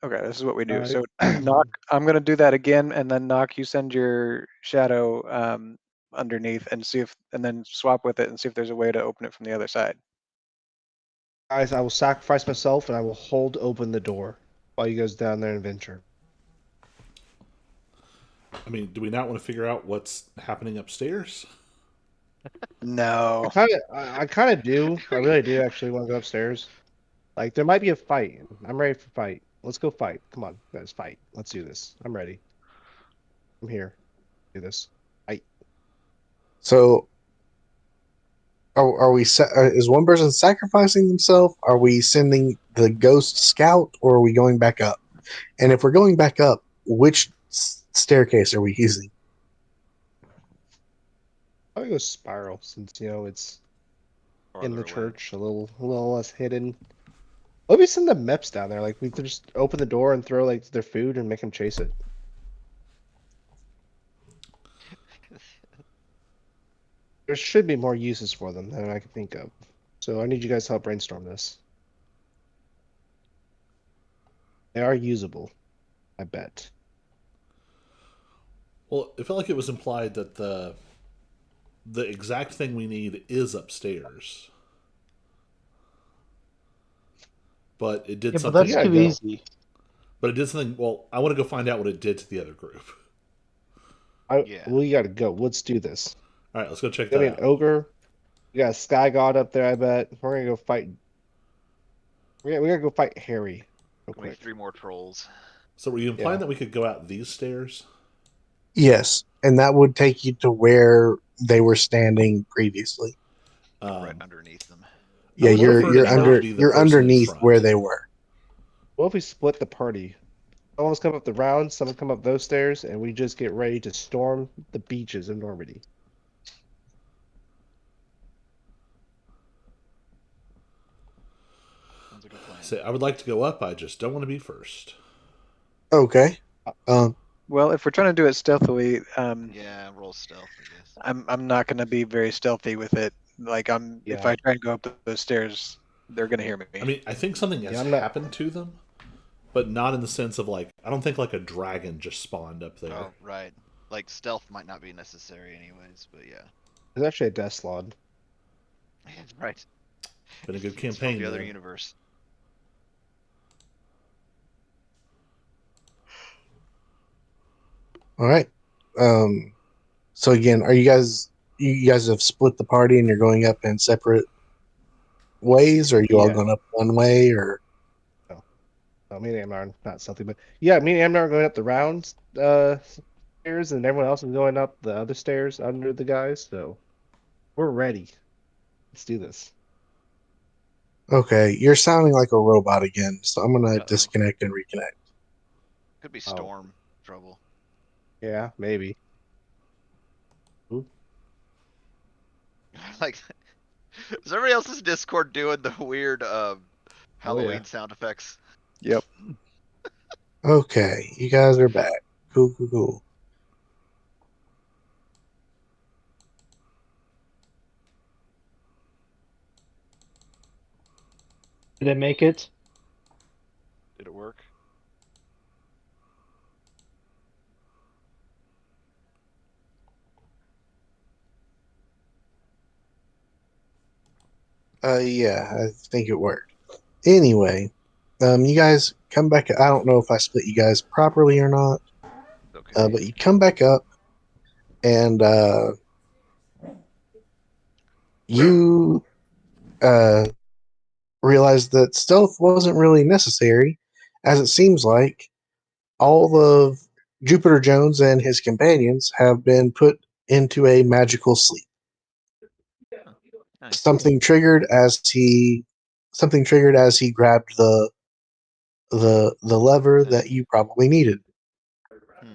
Okay, this is what we do. Uh, So, knock. I'm gonna do that again, and then knock. You send your shadow underneath, and see if, and then swap with it, and see if there's a way to open it from the other side. guys, I will sacrifice myself and I will hold open the door while you guys down there and venture. I mean, do we not want to figure out what's happening upstairs? No. I kind of do. I really do actually want to go upstairs. Like there might be a fight. I'm ready for fight. Let's go fight. Come on, guys, fight. Let's do this. I'm ready. I'm here. Do this. Fight. So are we is one person sacrificing themselves? Are we sending the ghost scout, or are we going back up? And if we're going back up, which staircase are we using? I'm gonna go spiral since it's in Farther the away. church, a little less hidden. Maybe send the meps down there. Like we could just open the door and throw like their food and make them chase it. There should be more uses for them than I can think of. So I need you guys to help brainstorm this. They are usable, I bet. Well, it felt like it was implied that the exact thing we need is upstairs. But it did Yeah, but something. that's Yeah, too go. easy. But it did something. Well, I want to go find out what it did to the other group. Yeah. We gotta go. Let's do this. All right, let's go check Gonna that be an out. ogre. We got a sky god up there. I bet we're gonna go fight. We gotta go fight Harry real We need quick. 3 more trolls. So were you implying Yeah. that we could go out these stairs? Yes, and that would take you to where they were standing previously. Right Um, underneath them. I Yeah, would you're prefer to you're not under be the you're person in underneath where front. they were. What if we split the party? Someone's come up the round, someone come up those stairs, and we just get ready to storm the beaches of Normandy. Sounds like a plan. Say, I would like to go up. I just don't want to be first. Okay. Uh, Um. Well, if we're trying to do it stealthily, Yeah, roll stealth, I guess. I'm not gonna be very stealthy with it. Like if Yeah. I try and go up those stairs, they're gonna hear me. I mean, I think something has Yeah, I'm not. happened to them, but not in the sense of like, I don't think like a dragon just spawned up there. Oh, right. Like stealth might not be necessary anyways, but yeah. There's actually a death slot. Right. Been a good It's from campaign the other then. universe. All right. Um. So again, are you guys have split the party and you're going up in separate ways, or are you all Yeah. going up one way, or No. No, me and Amnar are not something, but yeah, me and Amnar are going up the round stairs, and everyone else is going up the other stairs under the guys. So we're ready. Let's do this. okay? You're sounding like a robot again, so I'm gonna Uh-oh. disconnect and reconnect. Could be Oh, storm trouble. yeah, maybe. Ooh. Like, is everybody else's Discord doing the weird Oh Halloween yeah. sound effects? Yep. Okay, you guys are back. Cool, cool, cool. Did I make it? Did it work? Yeah, I think it worked. Anyway, you guys come back. I don't know if I split you guys properly or not, Okay. but you come back up and you uh, realize that stealth wasn't really necessary, as it seems like all of Jupiter Jones and his companions have been put into a magical sleep. Huh. Nice. Something triggered as he grabbed the lever Thing. that you probably needed. Hmm.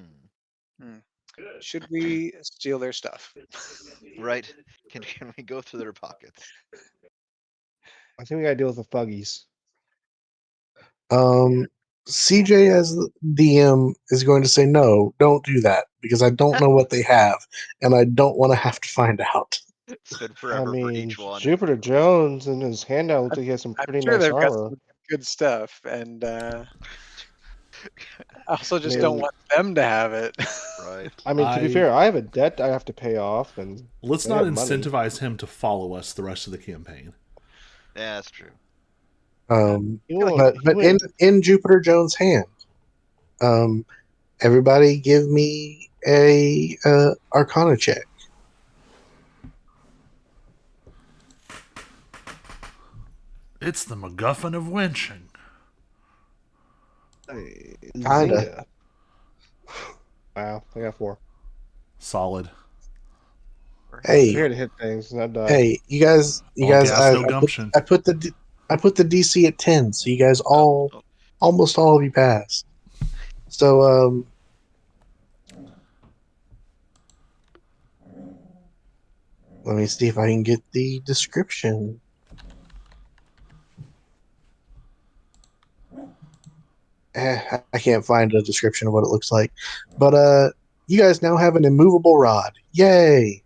Hmm. Should we steal their stuff? Right. Can we go through their pockets? I think we gotta deal with the Fuggies. Um, CJ as the DM is going to say no, don't do that because I don't know what they have and I don't want to have to find out. It's been I forever for mean, each one. Jupiter Jones in his handout looked I'm, like he has some I'm pretty sure nice they've got armor. some good stuff, and I also I just don't mean, want them to have it. Right. to be I fair, I have a debt I have to pay off, and let's they not have money. incentivize him to follow us the rest of the campaign. Yeah, that's true. He Feel like won't. But He but in went. in Jupiter Jones' hand, um, everybody give me a Arcana check. It's the MacGuffin of winching. Kinda. Zinga. Wow, I got 4. Solid. We're I'm Hey, here to hit things, not die. hey, you All guys, gas, no gumption. I put the DC at 10, so you guys Oh, all oh, almost all of you passed. So let me see if I can get the description. I can't find a description of what it looks like, but you guys now have an immovable rod. Yay!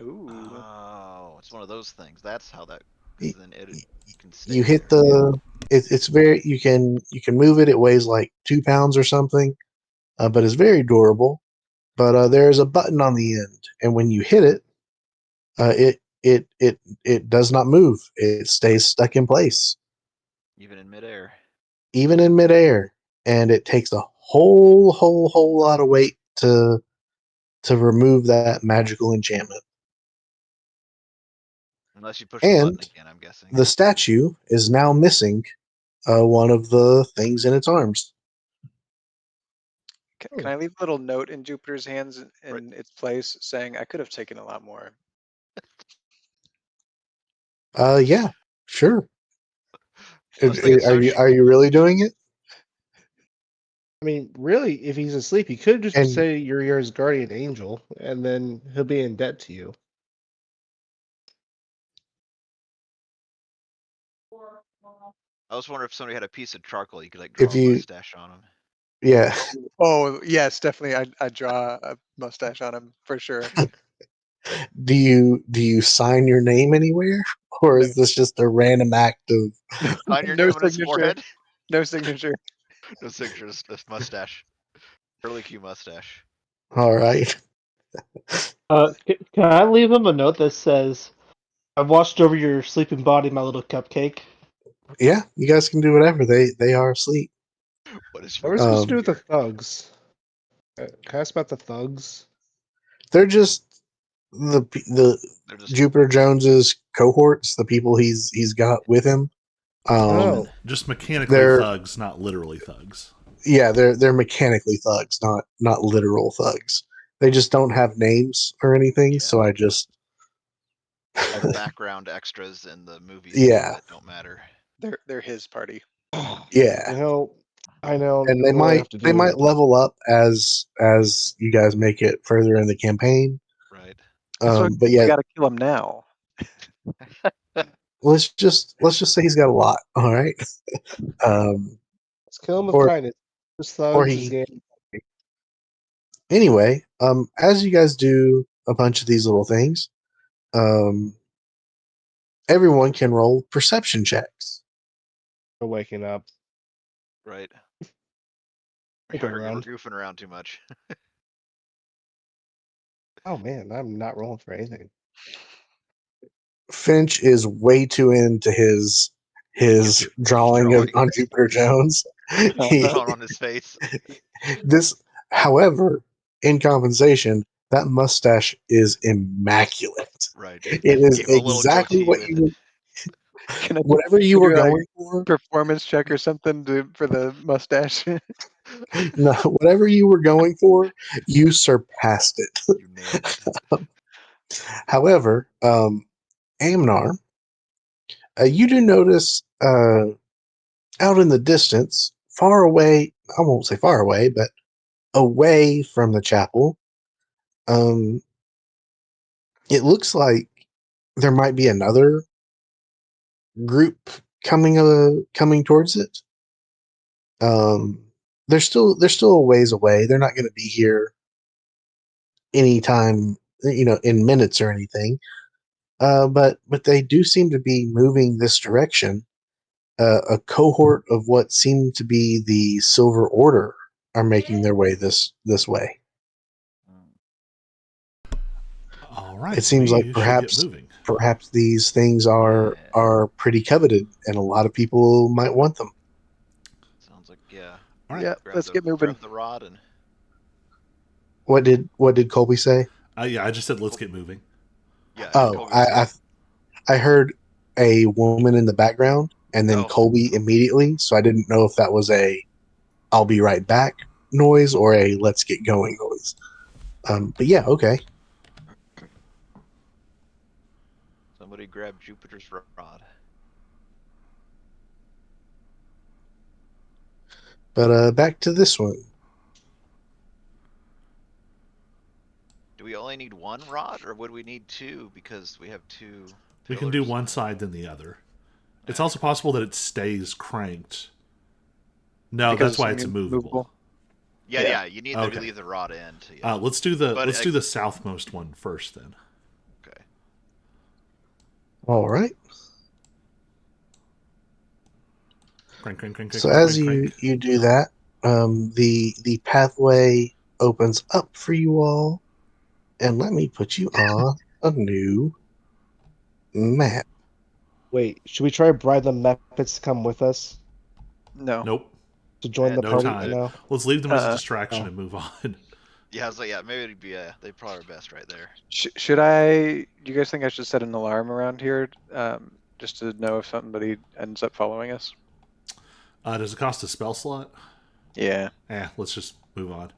Ooh. oh, it's one of those things. That's how that, because Y- then it y- can You stay hit there. the. It's very you can move it. It weighs like 2 pounds or something, but it's very durable. But there's a button on the end, and when you hit it, it does not move. It stays stuck in place, Even in midair. even in midair, and it takes a whole lot of weight to remove that magical enchantment. Unless you push the button And again, I'm guessing. the statue is now missing one of the things in its arms. Can I leave a little note in Jupiter's hands in Right. its place saying I could have taken a lot more? Yeah, sure. I was thinking Are you really doing it? I mean, really, if he's asleep, he could just And say you're his guardian angel, and then he'll be in debt to you. I was wondering if somebody had a piece of charcoal you could like draw if a you, mustache on him. yeah, Oh yes, definitely. I draw a mustache on him for sure. do you sign your name anywhere, or No, is this just a random act of? Sign your no name on his signature. forehead. No signature. No signature, just a mustache. Curly Q mustache. All right. Can I leave him a note that says, "I've watched over your sleeping body, my little cupcake"? Yeah, you guys can do whatever. They are asleep. What is What are your we supposed to do Um, with the beer? thugs? Can I ask about the thugs? they're just the They're just Jupiter Jones's cohorts, the people he's got with him. Oh, Just mechanically They're thugs, not literally thugs. yeah, they're mechanically thugs, not literal thugs. They just don't have names or anything. yeah, So I just like background extras in the movie scene yeah, that don't matter. They're his party. yeah. you know, I know And what I have to they do. might level up as you guys make it further in the campaign. Right. That's what But we yeah, gotta kill him now. let's just say he's got a lot. All right. Um, Let's kill him with or kindness. This or thugs is he getting. anyway. As you guys do a bunch of these little things, um, everyone can roll perception checks. Waking up. Right. Looking You're around. goofing around too much. Oh man, I'm not rolling for anything. Finch is way too into his drawing of, Drawing. on Jupiter Jones. He, Drawn on his face. this, however, in compensation, that mustache is immaculate. Right. It is Gave him a little exactly goatee what with it. you Can whatever you I were do like going for. performance check or something for the mustache? No, whatever you were going for, you surpassed it. You nailed it. However, Amnar, you do notice out in the distance, far away. I won't say far away, but away from the chapel. Um, it looks like there might be another group coming towards it. They're still a ways away. They're not going to be here anytime, in minutes or anything. But they do seem to be moving this direction. A cohort of what seem to be the Silver Order are making their way this way. All right, It seems like we should get moving. perhaps these things Yeah. are pretty coveted, and a lot of people might want them. Sounds like yeah. All right. Yeah, let's get moving. Grab the rod and What did Colby say? Yeah, I just said let's get moving. yeah. And Oh, Kobe was saying, I heard a woman in the background, and then oh, Colby immediately. So I didn't know if that was a "I'll be right back" noise or a "Let's get going" noise. But yeah, okay. somebody grab Jupiter's rod. But back to this one. Do we only need one rod, or would we need two because we have two We pillars? can do one side then the other. It's Alright. also possible that it stays cranked. No, Because that's it's why it's immovable. Yeah, Yeah. yeah. You need to Okay. leave the rod in. Yeah. Let's do the But, let's do the southmost one first then. Okay. All right. Crank, crank, crank, crank, So crank, as crank, crank. you do that, the pathway opens up for you all, and let me put you on a new map. Wait, should we try to bribe the Muppets to come with us No. Nope. to join the No party? time. No. Let's leave them as a distraction Oh. and move on. Yeah, so yeah, maybe it'd be they probably are best right there. Should I? Do you guys think I should set an alarm around here, just to know if somebody ends up following us? Does it cost a spell slot? Yeah. Let's just move on.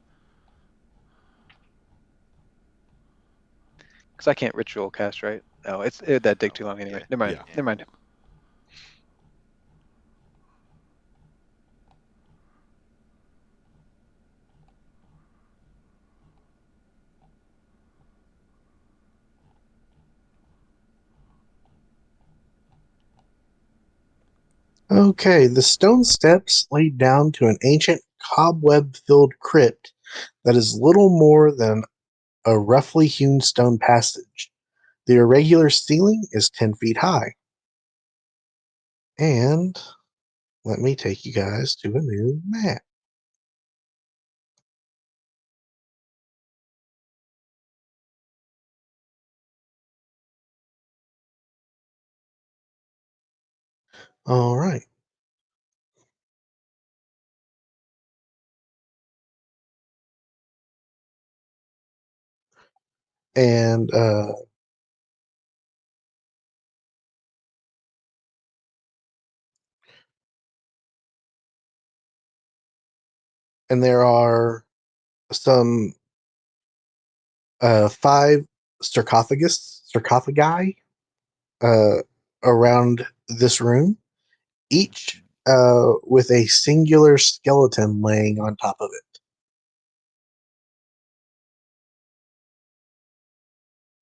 Because I can't ritual cast, right? No, that'd take too long anyway. Yeah. Never mind. Yeah. Never mind. Okay, the stone steps lead down to an ancient cobweb-filled crypt that is little more than a roughly hewn stone passage. The irregular ceiling is 10 feet high. And let me take you guys to a new map. All right. And there are some 5 sarcophagi uh, around this room, each with a singular skeleton laying on top of it.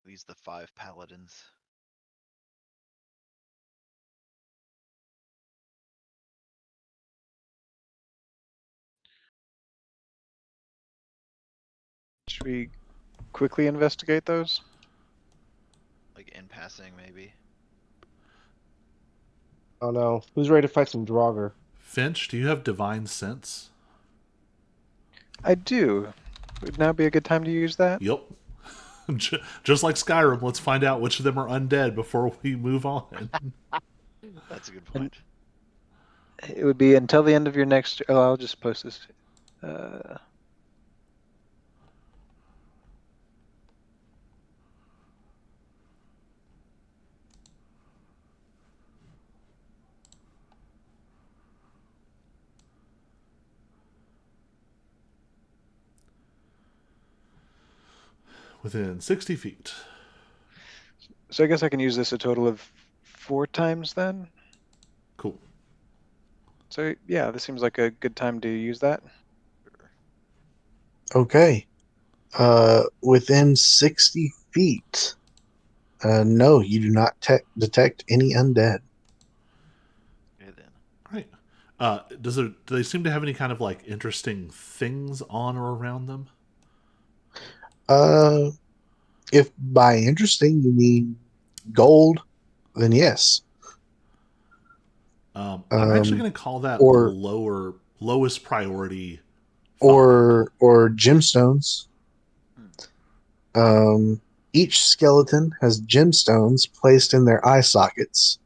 These the 5 paladins. Should we quickly investigate those? Like in passing, maybe. Oh no, who's ready to fight some Draugr? Finch, do you have divine sense? I do. Would now be a good time to use that? Yep. Just like Skyrim, let's find out which of them are undead before we move on. That's a good And- point. It would be until the end of your next. Oh, I'll just post this. Within 60 feet. So I guess I can use this a total of 4 times then. Cool. So yeah, this seems like a good time to use that. Sure. Okay. Within 60 feet. No, you do not detect any undead. Okay then. Right. Do they seem to have any kind of like interesting things on or around them? Uh, if by interesting you mean gold, then yes. I'm actually Um, going to call that or lowest priority find. or gemstones. Hmm. Each skeleton has gemstones placed in their eye sockets,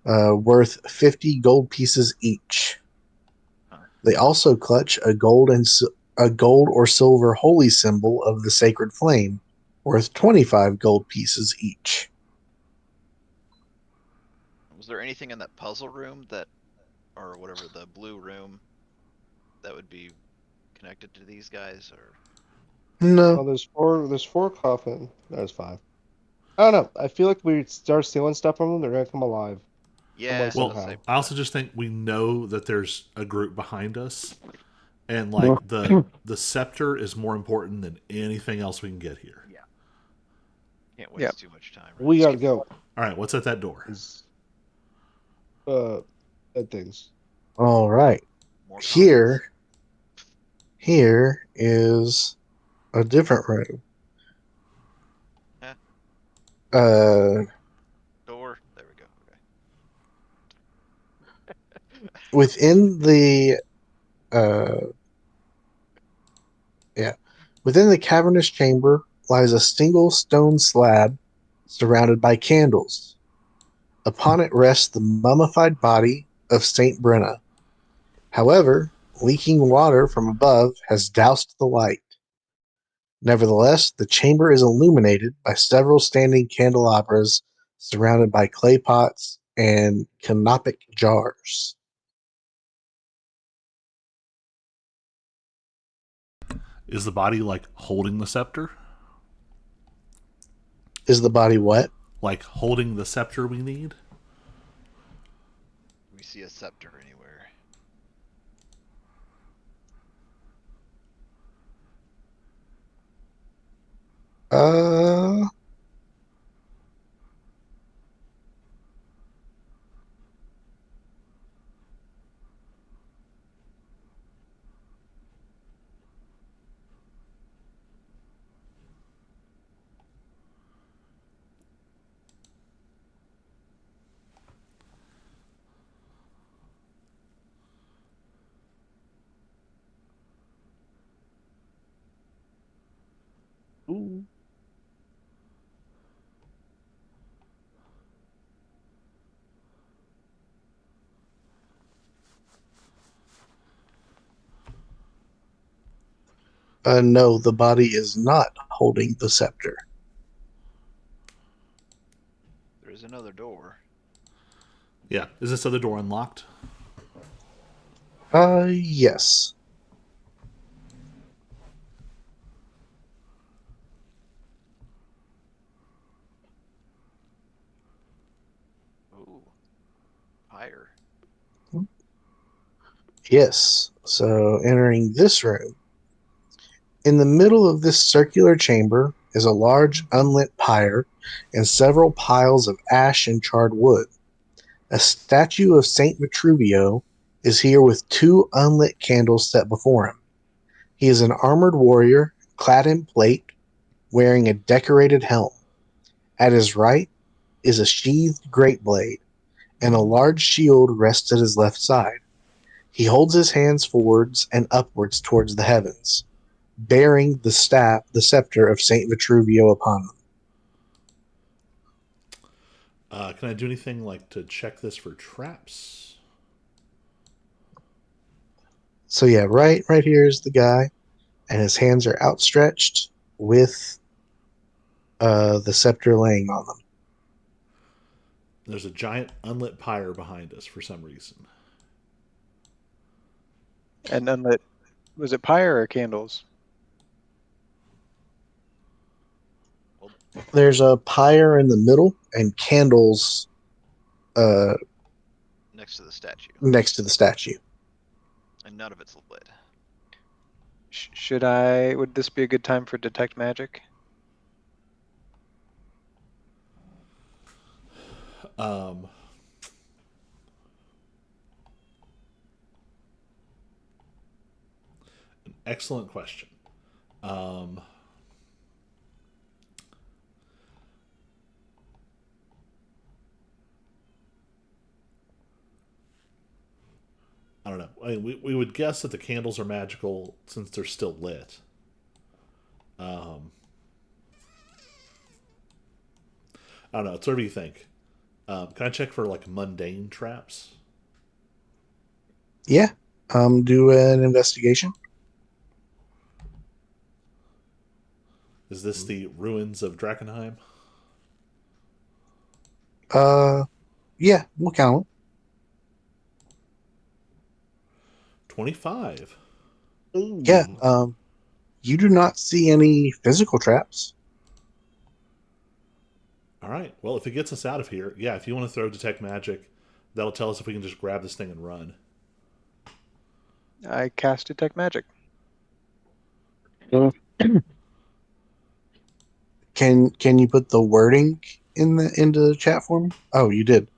worth 50 gold pieces each. Huh. They also clutch a gold or silver holy symbol of the sacred flame, worth 25 gold pieces each. Was there anything in that puzzle room that, or whatever, the blue room, that would be connected to these guys, or? Oh, No. there's 4. There's 4 coffin. There's 5. I don't know. I feel like we start stealing stuff from them, they're gonna come alive. Some way, Yeah, it Well, does somehow. say I also that. just think we know that there's a group behind us, and like the scepter is more important than anything else we can get here. Can't Yeah. waste too much time. Right? We gotta go. All right, what's at that door? Is dead things. All right. More coffins. Here is a different room. Eh, Uh, door. There we go. Okay. within the uh, yeah, within the cavernous chamber lies a single stone slab surrounded by candles. Upon it rests the mummified body of Saint Brenna. However, leaking water from above has doused the light. Nevertheless, the chamber is illuminated by several standing candelabras surrounded by clay pots and canopic jars. Is the body like holding the scepter? Is the body what? Like holding the scepter we need? Do we see a scepter anywhere? Uh, Ooh. no, the body is not holding the scepter. There is another door. Yeah. Is this other door unlocked? Yes. Ooh. Higher. Yes. So entering this room. In the middle of this circular chamber is a large unlit pyre and several piles of ash and charred wood. A statue of Saint Vitruvio is here with two unlit candles set before him. He is an armored warrior, clad in plate, wearing a decorated helm. At his right is a sheathed great blade, and a large shield rests at his left side. He holds his hands forwards and upwards towards the heavens, bearing the staff, the scepter of Saint Vitruvio upon him. Can I do anything like to check this for traps? So yeah, right here is the guy, and his hands are outstretched with the scepter laying on them. There's a giant unlit pyre behind us for some reason. And unlit. Was it pyre or candles? There's a pyre in the middle and candles uh, Next to the statue. next to the statue. And none of it's lit. Should I? Would this be a good time for detect magic? Um, an excellent question. Um, I don't know. I mean, we would guess that the candles are magical since they're still lit. I don't know. It's whatever you think. Can I check for like mundane traps? Yeah. Do an investigation. Is this the ruins of Drakkenheim? Yeah, we'll count 25. Ooh. them. Yeah. You do not see any physical traps. All right. Well, if it gets us out of here, yeah, if you want to throw detect magic, that'll tell us if we can just grab this thing and run. I cast detect magic. Can you put the wording into the chat for me? Oh, you did.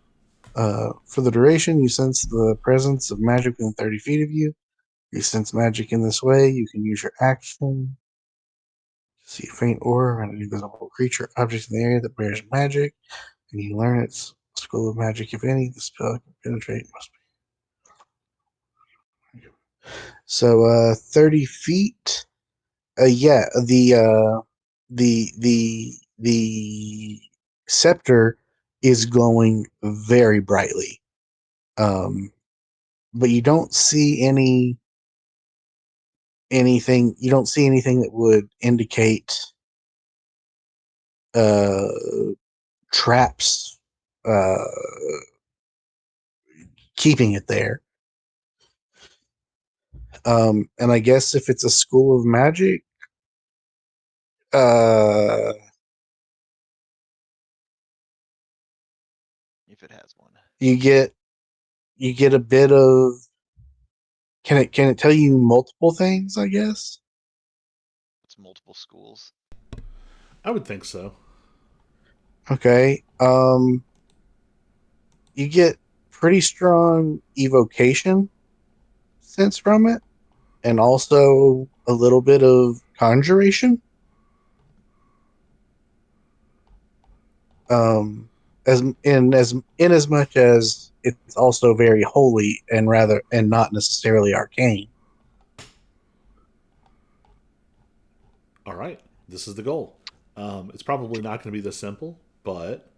For the duration, you sense the presence of magic within 30 feet of you. You sense magic in this way. You can use your action. See a faint aura around an invisible creature, object in the area that bears magic, and you learn its school of magic, if any. The spell can penetrate. Must be. So, 30 feet. Yeah, the scepter is glowing very brightly. But you don't see anything. You don't see anything that would indicate uh, traps uh, keeping it there. And I guess if it's a school of magic, uh, You get a bit of. Can it tell you multiple things? I guess. It's multiple schools. I would think so. Okay. You get pretty strong evocation sense from it, and also a little bit of conjuration. Um, as in as much as it's also very holy and not necessarily arcane. All right, this is the goal. It's probably not going to be this simple, but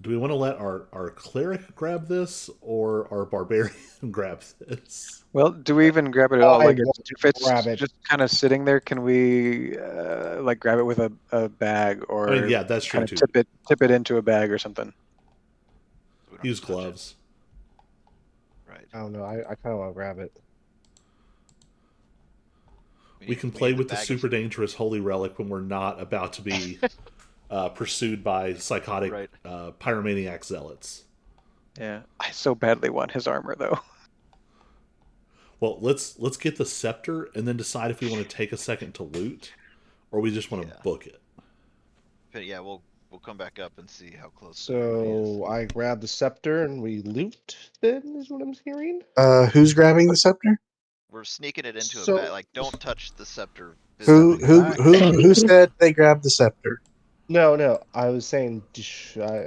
do we want to let our cleric grab this or our barbarian grab this? Well, do we even grab it at all? I Like, want to if it's grab it. just kind of sitting there, can we like grab it with a bag I mean, or yeah, that's true kind of too. tip it into a bag or something? So we don't Use have to touch it. gloves. Right. I don't know. I kind of want to grab it. We can play need the with the bag super dangerous holy relic when we're not about to be pursued by psychotic Right. pyromaniac zealots. Yeah, I so badly want his armor though. Well, let's get the scepter and then decide if we want to take a second to loot or we just want to Yeah. book it. But yeah, we'll come back up and see how close everybody is. So I grab the scepter and we loot. Then is what I'm hearing. Who's grabbing the scepter? We're sneaking it into a So bag. Like, don't touch the scepter Who physically. who back. who said they grabbed the scepter? No. I was saying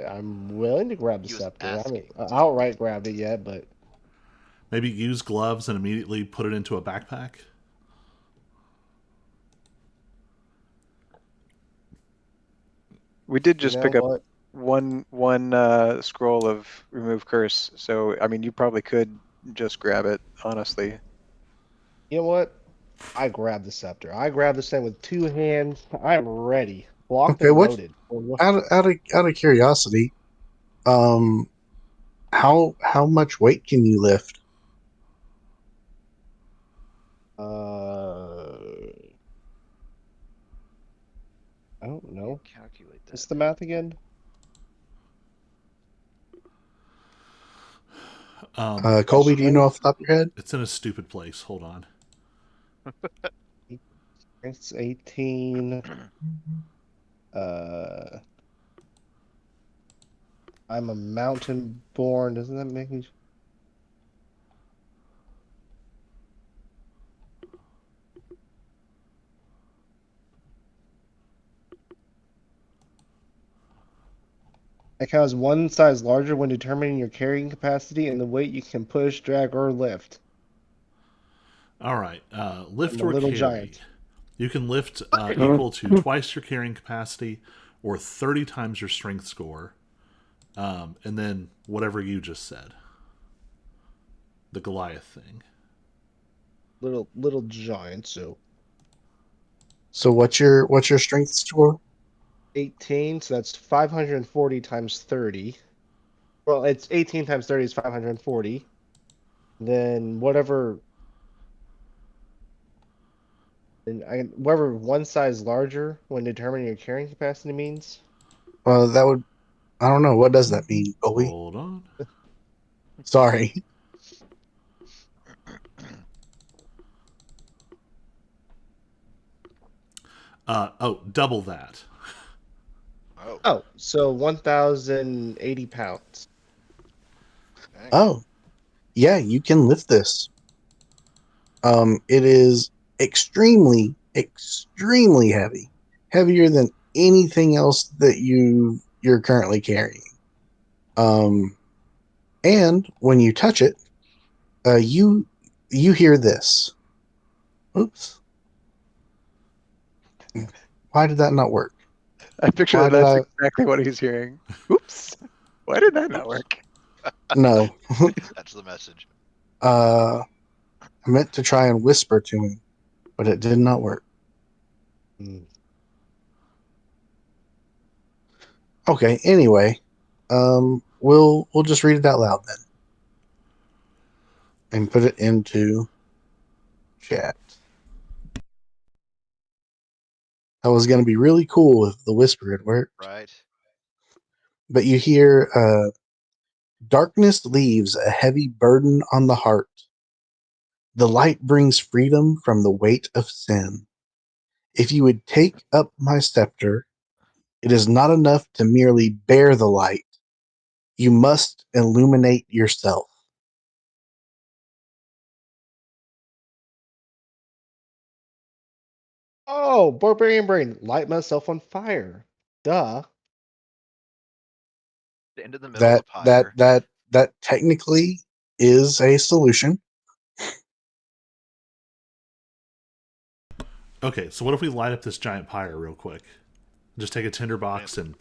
I'm willing to grab the He was scepter. I asking. haven't outright grabbed it yet, but Maybe use gloves and immediately put it into a backpack. We did you just know pick up what? one scroll of remove curse, so I mean, you probably could just grab it, honestly. You know what? I grab the scepter. I grab this thing with two hands. I'm ready, locked Okay, and what loaded. out of curiosity, um, how much weight can you lift? Uh, I don't know. Calculate that. What's the math again? Colby, do you know off the top of your head? It's in a stupid place. Hold on. It's 18. Uh, I'm a mountain born. Doesn't that make me? That counts one size larger when determining your carrying capacity and the weight you can push, drag, or lift. All right. Lift I'm a or little carry. giant. You can lift equal to twice your carrying capacity or 30 times your strength score. And then whatever you just said. The Goliath thing. Little giant. So So what's your strength score? 18. So that's 540 times 30. Well, it's 18 times 30 is 540. Then whatever. Whatever one size larger when determining your carrying capacity means. Well, that would I don't know. What does that mean, Colby? Hold on. Sorry. Double that. Oh, Oh, so 1,080 pounds. dang. Oh, yeah, you can lift this. It is extremely heavy, heavier than anything else that you're currently carrying. Um, and when you touch it, you hear this. Oops. Why did that not work? I picture Why that did that's I? exactly what he's hearing. Oops. Why did that not Oops. work? No. That's the message. I meant to try and whisper to him, but it did not work. Hmm. Okay. Anyway, we'll just read it out loud then, and put it into chat. That was going to be really cool if the whisper had worked. Right. but you hear, darkness leaves a heavy burden on the heart. The light brings freedom from the weight of sin. If you would take up my scepter, it is not enough to merely bear the light. You must illuminate yourself. Oh, barbarian brain, light myself on fire. Duh. Into the middle of the That that pyre. that that technically is a solution. Okay, so what if we light up this giant pyre real quick? Just take a tinderbox and,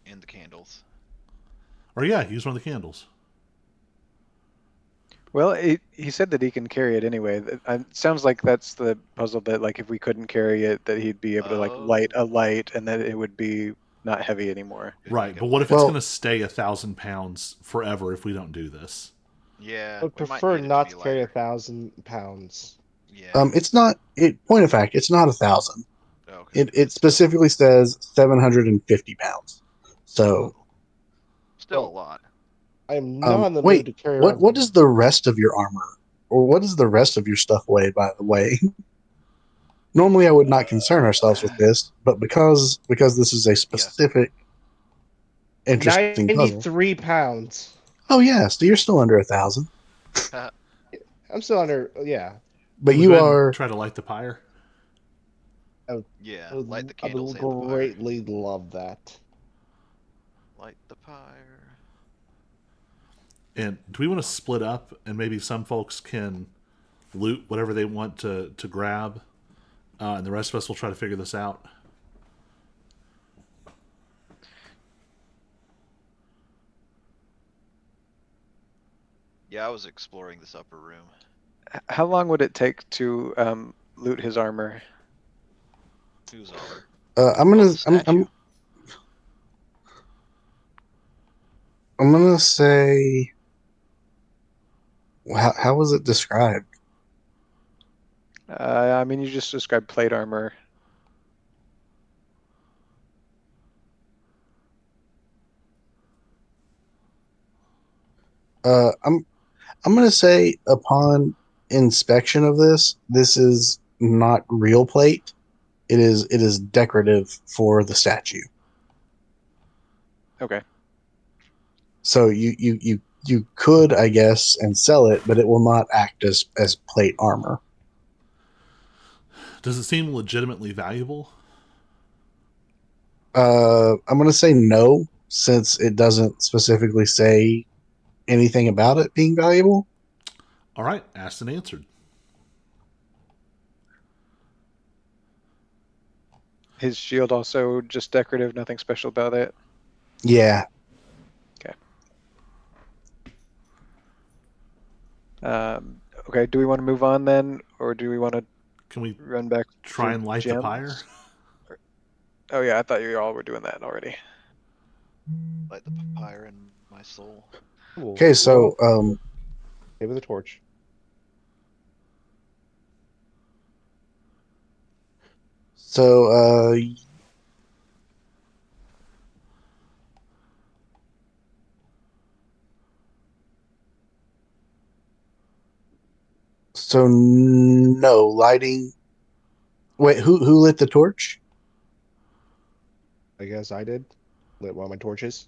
And the candles. or yeah, use one of the candles. Well, he said that he can carry it anyway. It sounds like that's the puzzle, that like if we couldn't carry it, that he'd be able to like light a Oh. light and that it would be not heavy anymore. It'd Right, make it but what if lighter. it's Well, going to stay 1,000 pounds forever if we don't do this? Yeah, I would we might prefer need it to not be to carry lighter. 1,000 pounds. Yeah. it's not. It point of fact, it's not 1,000. Okay. It specifically says 750 pounds. So, Oh. Still a Well, lot. I am not in the mood wait, to carry what around. what is the rest of your armor, or what does the rest of your stuff weigh? By the way, normally I would not concern ourselves with this, but because this is a Yeah. specific interesting puzzle. 93 pounds. Oh yeah, so you're still under 1,000, I'm still under. Yeah. but Should we you go ahead and are. try to light the pyre? Yeah. Light the I candles would and the pyre. greatly love that. Light the pyre. And do we want to split up and maybe some folks can loot whatever they want to grab, and the rest of us will try to figure this out? Yeah, I was exploring this upper room. How long would it take to loot his armor? Whose armor? I'm Oh, gonna the statue. I'm gonna say. How was it described? I mean, you just described plate armor. Uh, I'm I'm gonna say upon inspection of this, this is not real plate. It is decorative for the statue. Okay. So you could, I guess, and sell it, but it will not act as plate armor. Does it seem legitimately valuable? I'm gonna say no, since it doesn't specifically say anything about it being valuable. All right, asked and answered. His shield also just decorative, nothing special about it. Yeah. Okay. Okay, do we want to move on then, or do we want to Can we run back try for and light the pyre? gems? Oh yeah, I thought you all were doing that already. Light the pyre in my soul. Okay, so Give me the torch. so so no lighting. Wait, who lit the torch? I guess I did. Lit one of my torches.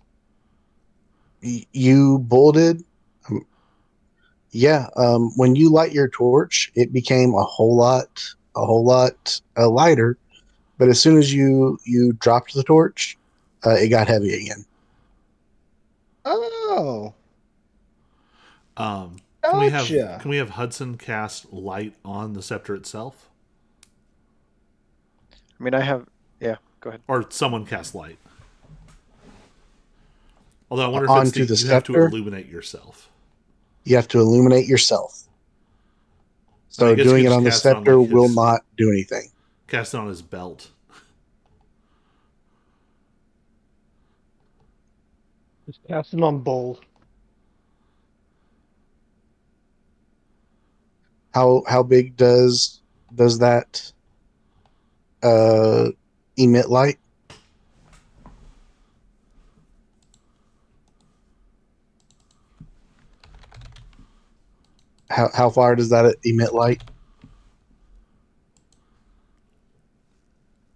You bolted. Um, yeah. When you light your torch, it became a whole lot lighter. But as soon as you dropped the torch, it got heavy again. Oh, Can we have gotcha. Hudson cast light on the scepter itself, I mean, I have. Yeah, go ahead. or someone cast light? Although I wonder if it's Onto the you have to scepter, illuminate yourself. you have to illuminate yourself. I mean, I So guess you doing could it just on the cast it on scepter like will his not do anything. cast it on his belt. Just cast it on bold. How big does that uh emit light? How far does that emit light?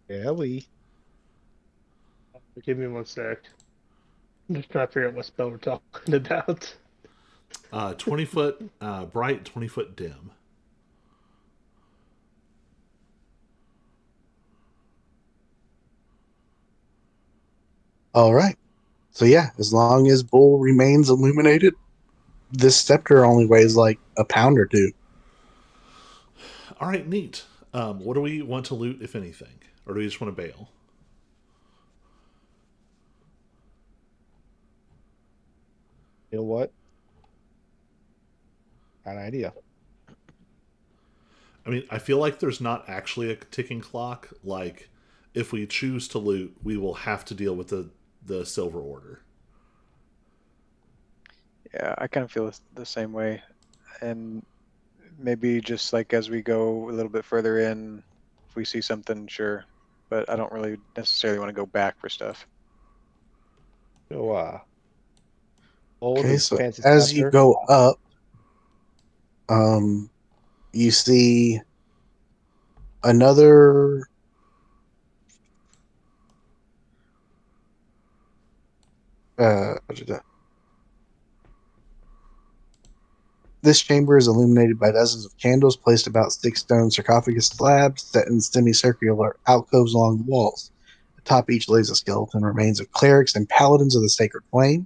Yeah, we. Give me 1 sec. I'm just trying to figure out what spell we're talking about. 20 foot bright, 20 foot dim. All right. So yeah, as long as Bull remains illuminated, this scepter only weighs like a pound or two. All right, neat. What do we want to loot, if anything, or do we just want to bail? You know what? Got an idea. I mean, I feel like there's not actually a ticking clock. Like, if we choose to loot, we will have to deal with the Silver Order. Yeah, I kind of feel the same way. And maybe just like as we go a little bit further in, if we see something, sure. But I don't really necessarily want to go back for stuff. So, hold Okay, his so fancy as you scepter. go up, um, you see another. Uh, this chamber is illuminated by dozens of candles placed about 6 stone sarcophagus slabs set in semicircular alcoves along the walls. Atop each lays a skeleton remains of clerics and paladins of the sacred flame.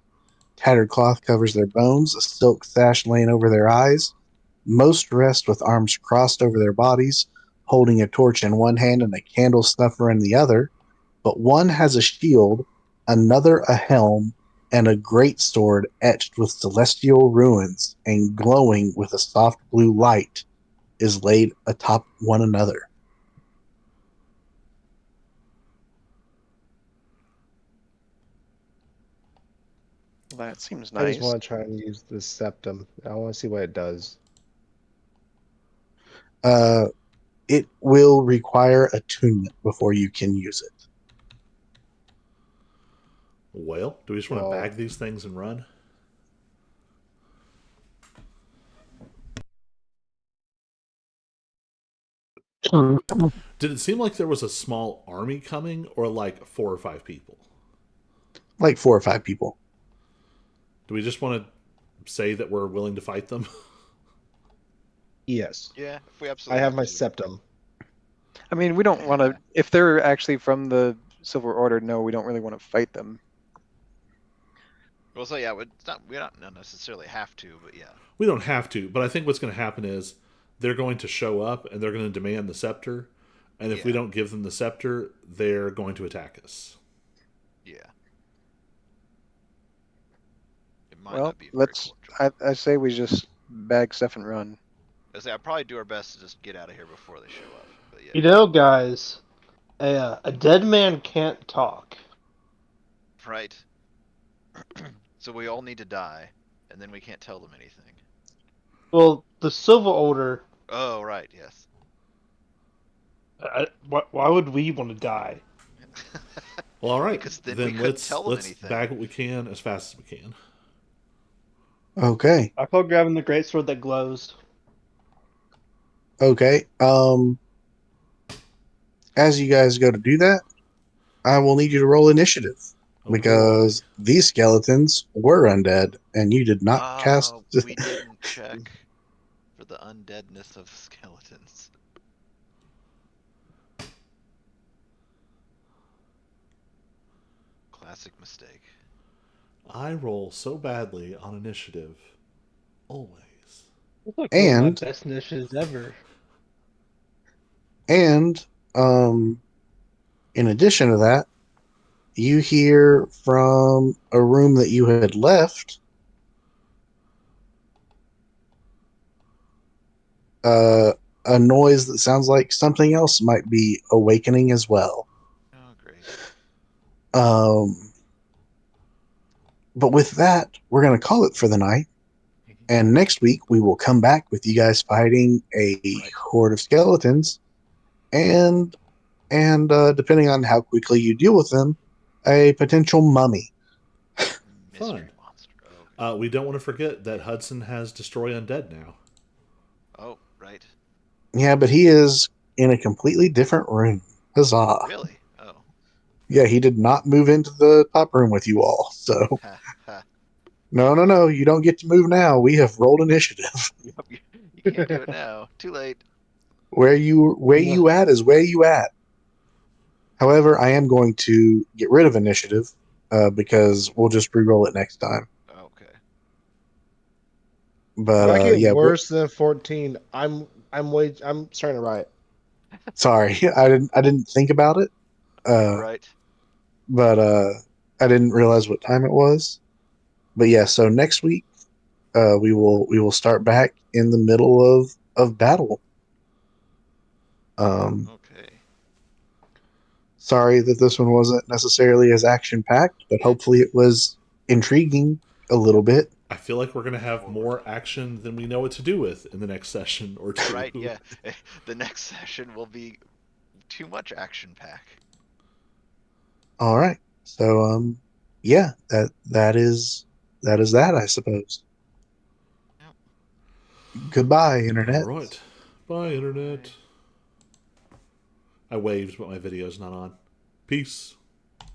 Tattered cloth covers their bones, a silk sash laying over their eyes. Most rest with arms crossed over their bodies, holding a torch in one hand and a candle snuffer in the other. But one has a shield, another a helm, and a great sword etched with celestial runes and glowing with a soft blue light is laid atop one another. Well, that seems I just nice. want to try and use this septum. I want to see what it does. Uh, it will require attunement before you can use it. Well, do we just want to Well, bag these things and run? Did it seem like there was a small army coming, or like 4 or 5 people? Like 4 or 5 people. Do we just want to say that we're willing to fight them? yes. Yeah, if we I absolutely have my to. septum. I mean, we don't want to, if they're actually from the Silver Order, no, we don't really want to fight them. Well, so yeah, it's not, we don't necessarily have to, but yeah. We don't have to, but I think what's going to happen is they're going to show up and they're going to demand the scepter. And if we Yeah. don't give them the scepter, they're going to attack us. Yeah. It might Well, not be a very cordial. I say we just bag stuff and run. I say I'll probably do our best to just get out of here before they show up. But yeah. You know, guys, a dead man can't talk. Right. So we all need to die, and then we can't tell them anything. Well, the Silver Order. Oh, right, yes. Why would we want to die? Well, all right. Because then we Then couldn't tell them let's anything. bag what we can as fast as we can. Okay. I call grabbing the greatsword that glows. Okay. As you guys go to do that, I will need you to roll initiative Oh boy. because these skeletons were undead and you did not cast. We didn't check for the undeadness of skeletons. Classic mistake. I roll so badly on initiative. Always. It's like one of my And best initiatives ever. and in addition to that, you hear from a room that you had left uh, a noise that sounds like something else might be awakening as well. Oh, great. Um, but with that, we're going to call it for the night. And next week, we will come back with you guys fighting a Right. horde of skeletons, and depending on how quickly you deal with them, a potential mummy. Mystery Fun. monster. Oh, okay. We don't want to forget that Hudson has Destroy Undead now. right? Yeah, but he is in a completely different room. Huzzah. Really? Oh. Yeah, he did not move into the top room with you all. So, Ha ha. no, no, no. You don't get to move now. We have rolled initiative. Yep, you can't do it now. Too late. Where you at is where you at. However, I am going to get rid of initiative because we'll just re-roll it next time. Okay. But If I get yeah, worse than 14, I'm starting to riot. sorry, I didn't think about it. Uh, Right. but I didn't realize what time it was. But yeah, so next week we will start back in the middle of battle. Um, Okay. sorry that this one wasn't necessarily as action packed, but Yeah. hopefully it was intriguing a little bit. I feel like we're going to have more action than we know what to do with in the next session or two. Right. Yeah. The next session will be too much action pack. All right, so yeah, that is that, I suppose. Yep. Goodbye, All internet. right. Bye, Internet. Bye. I waved, but my video's not on. Peace.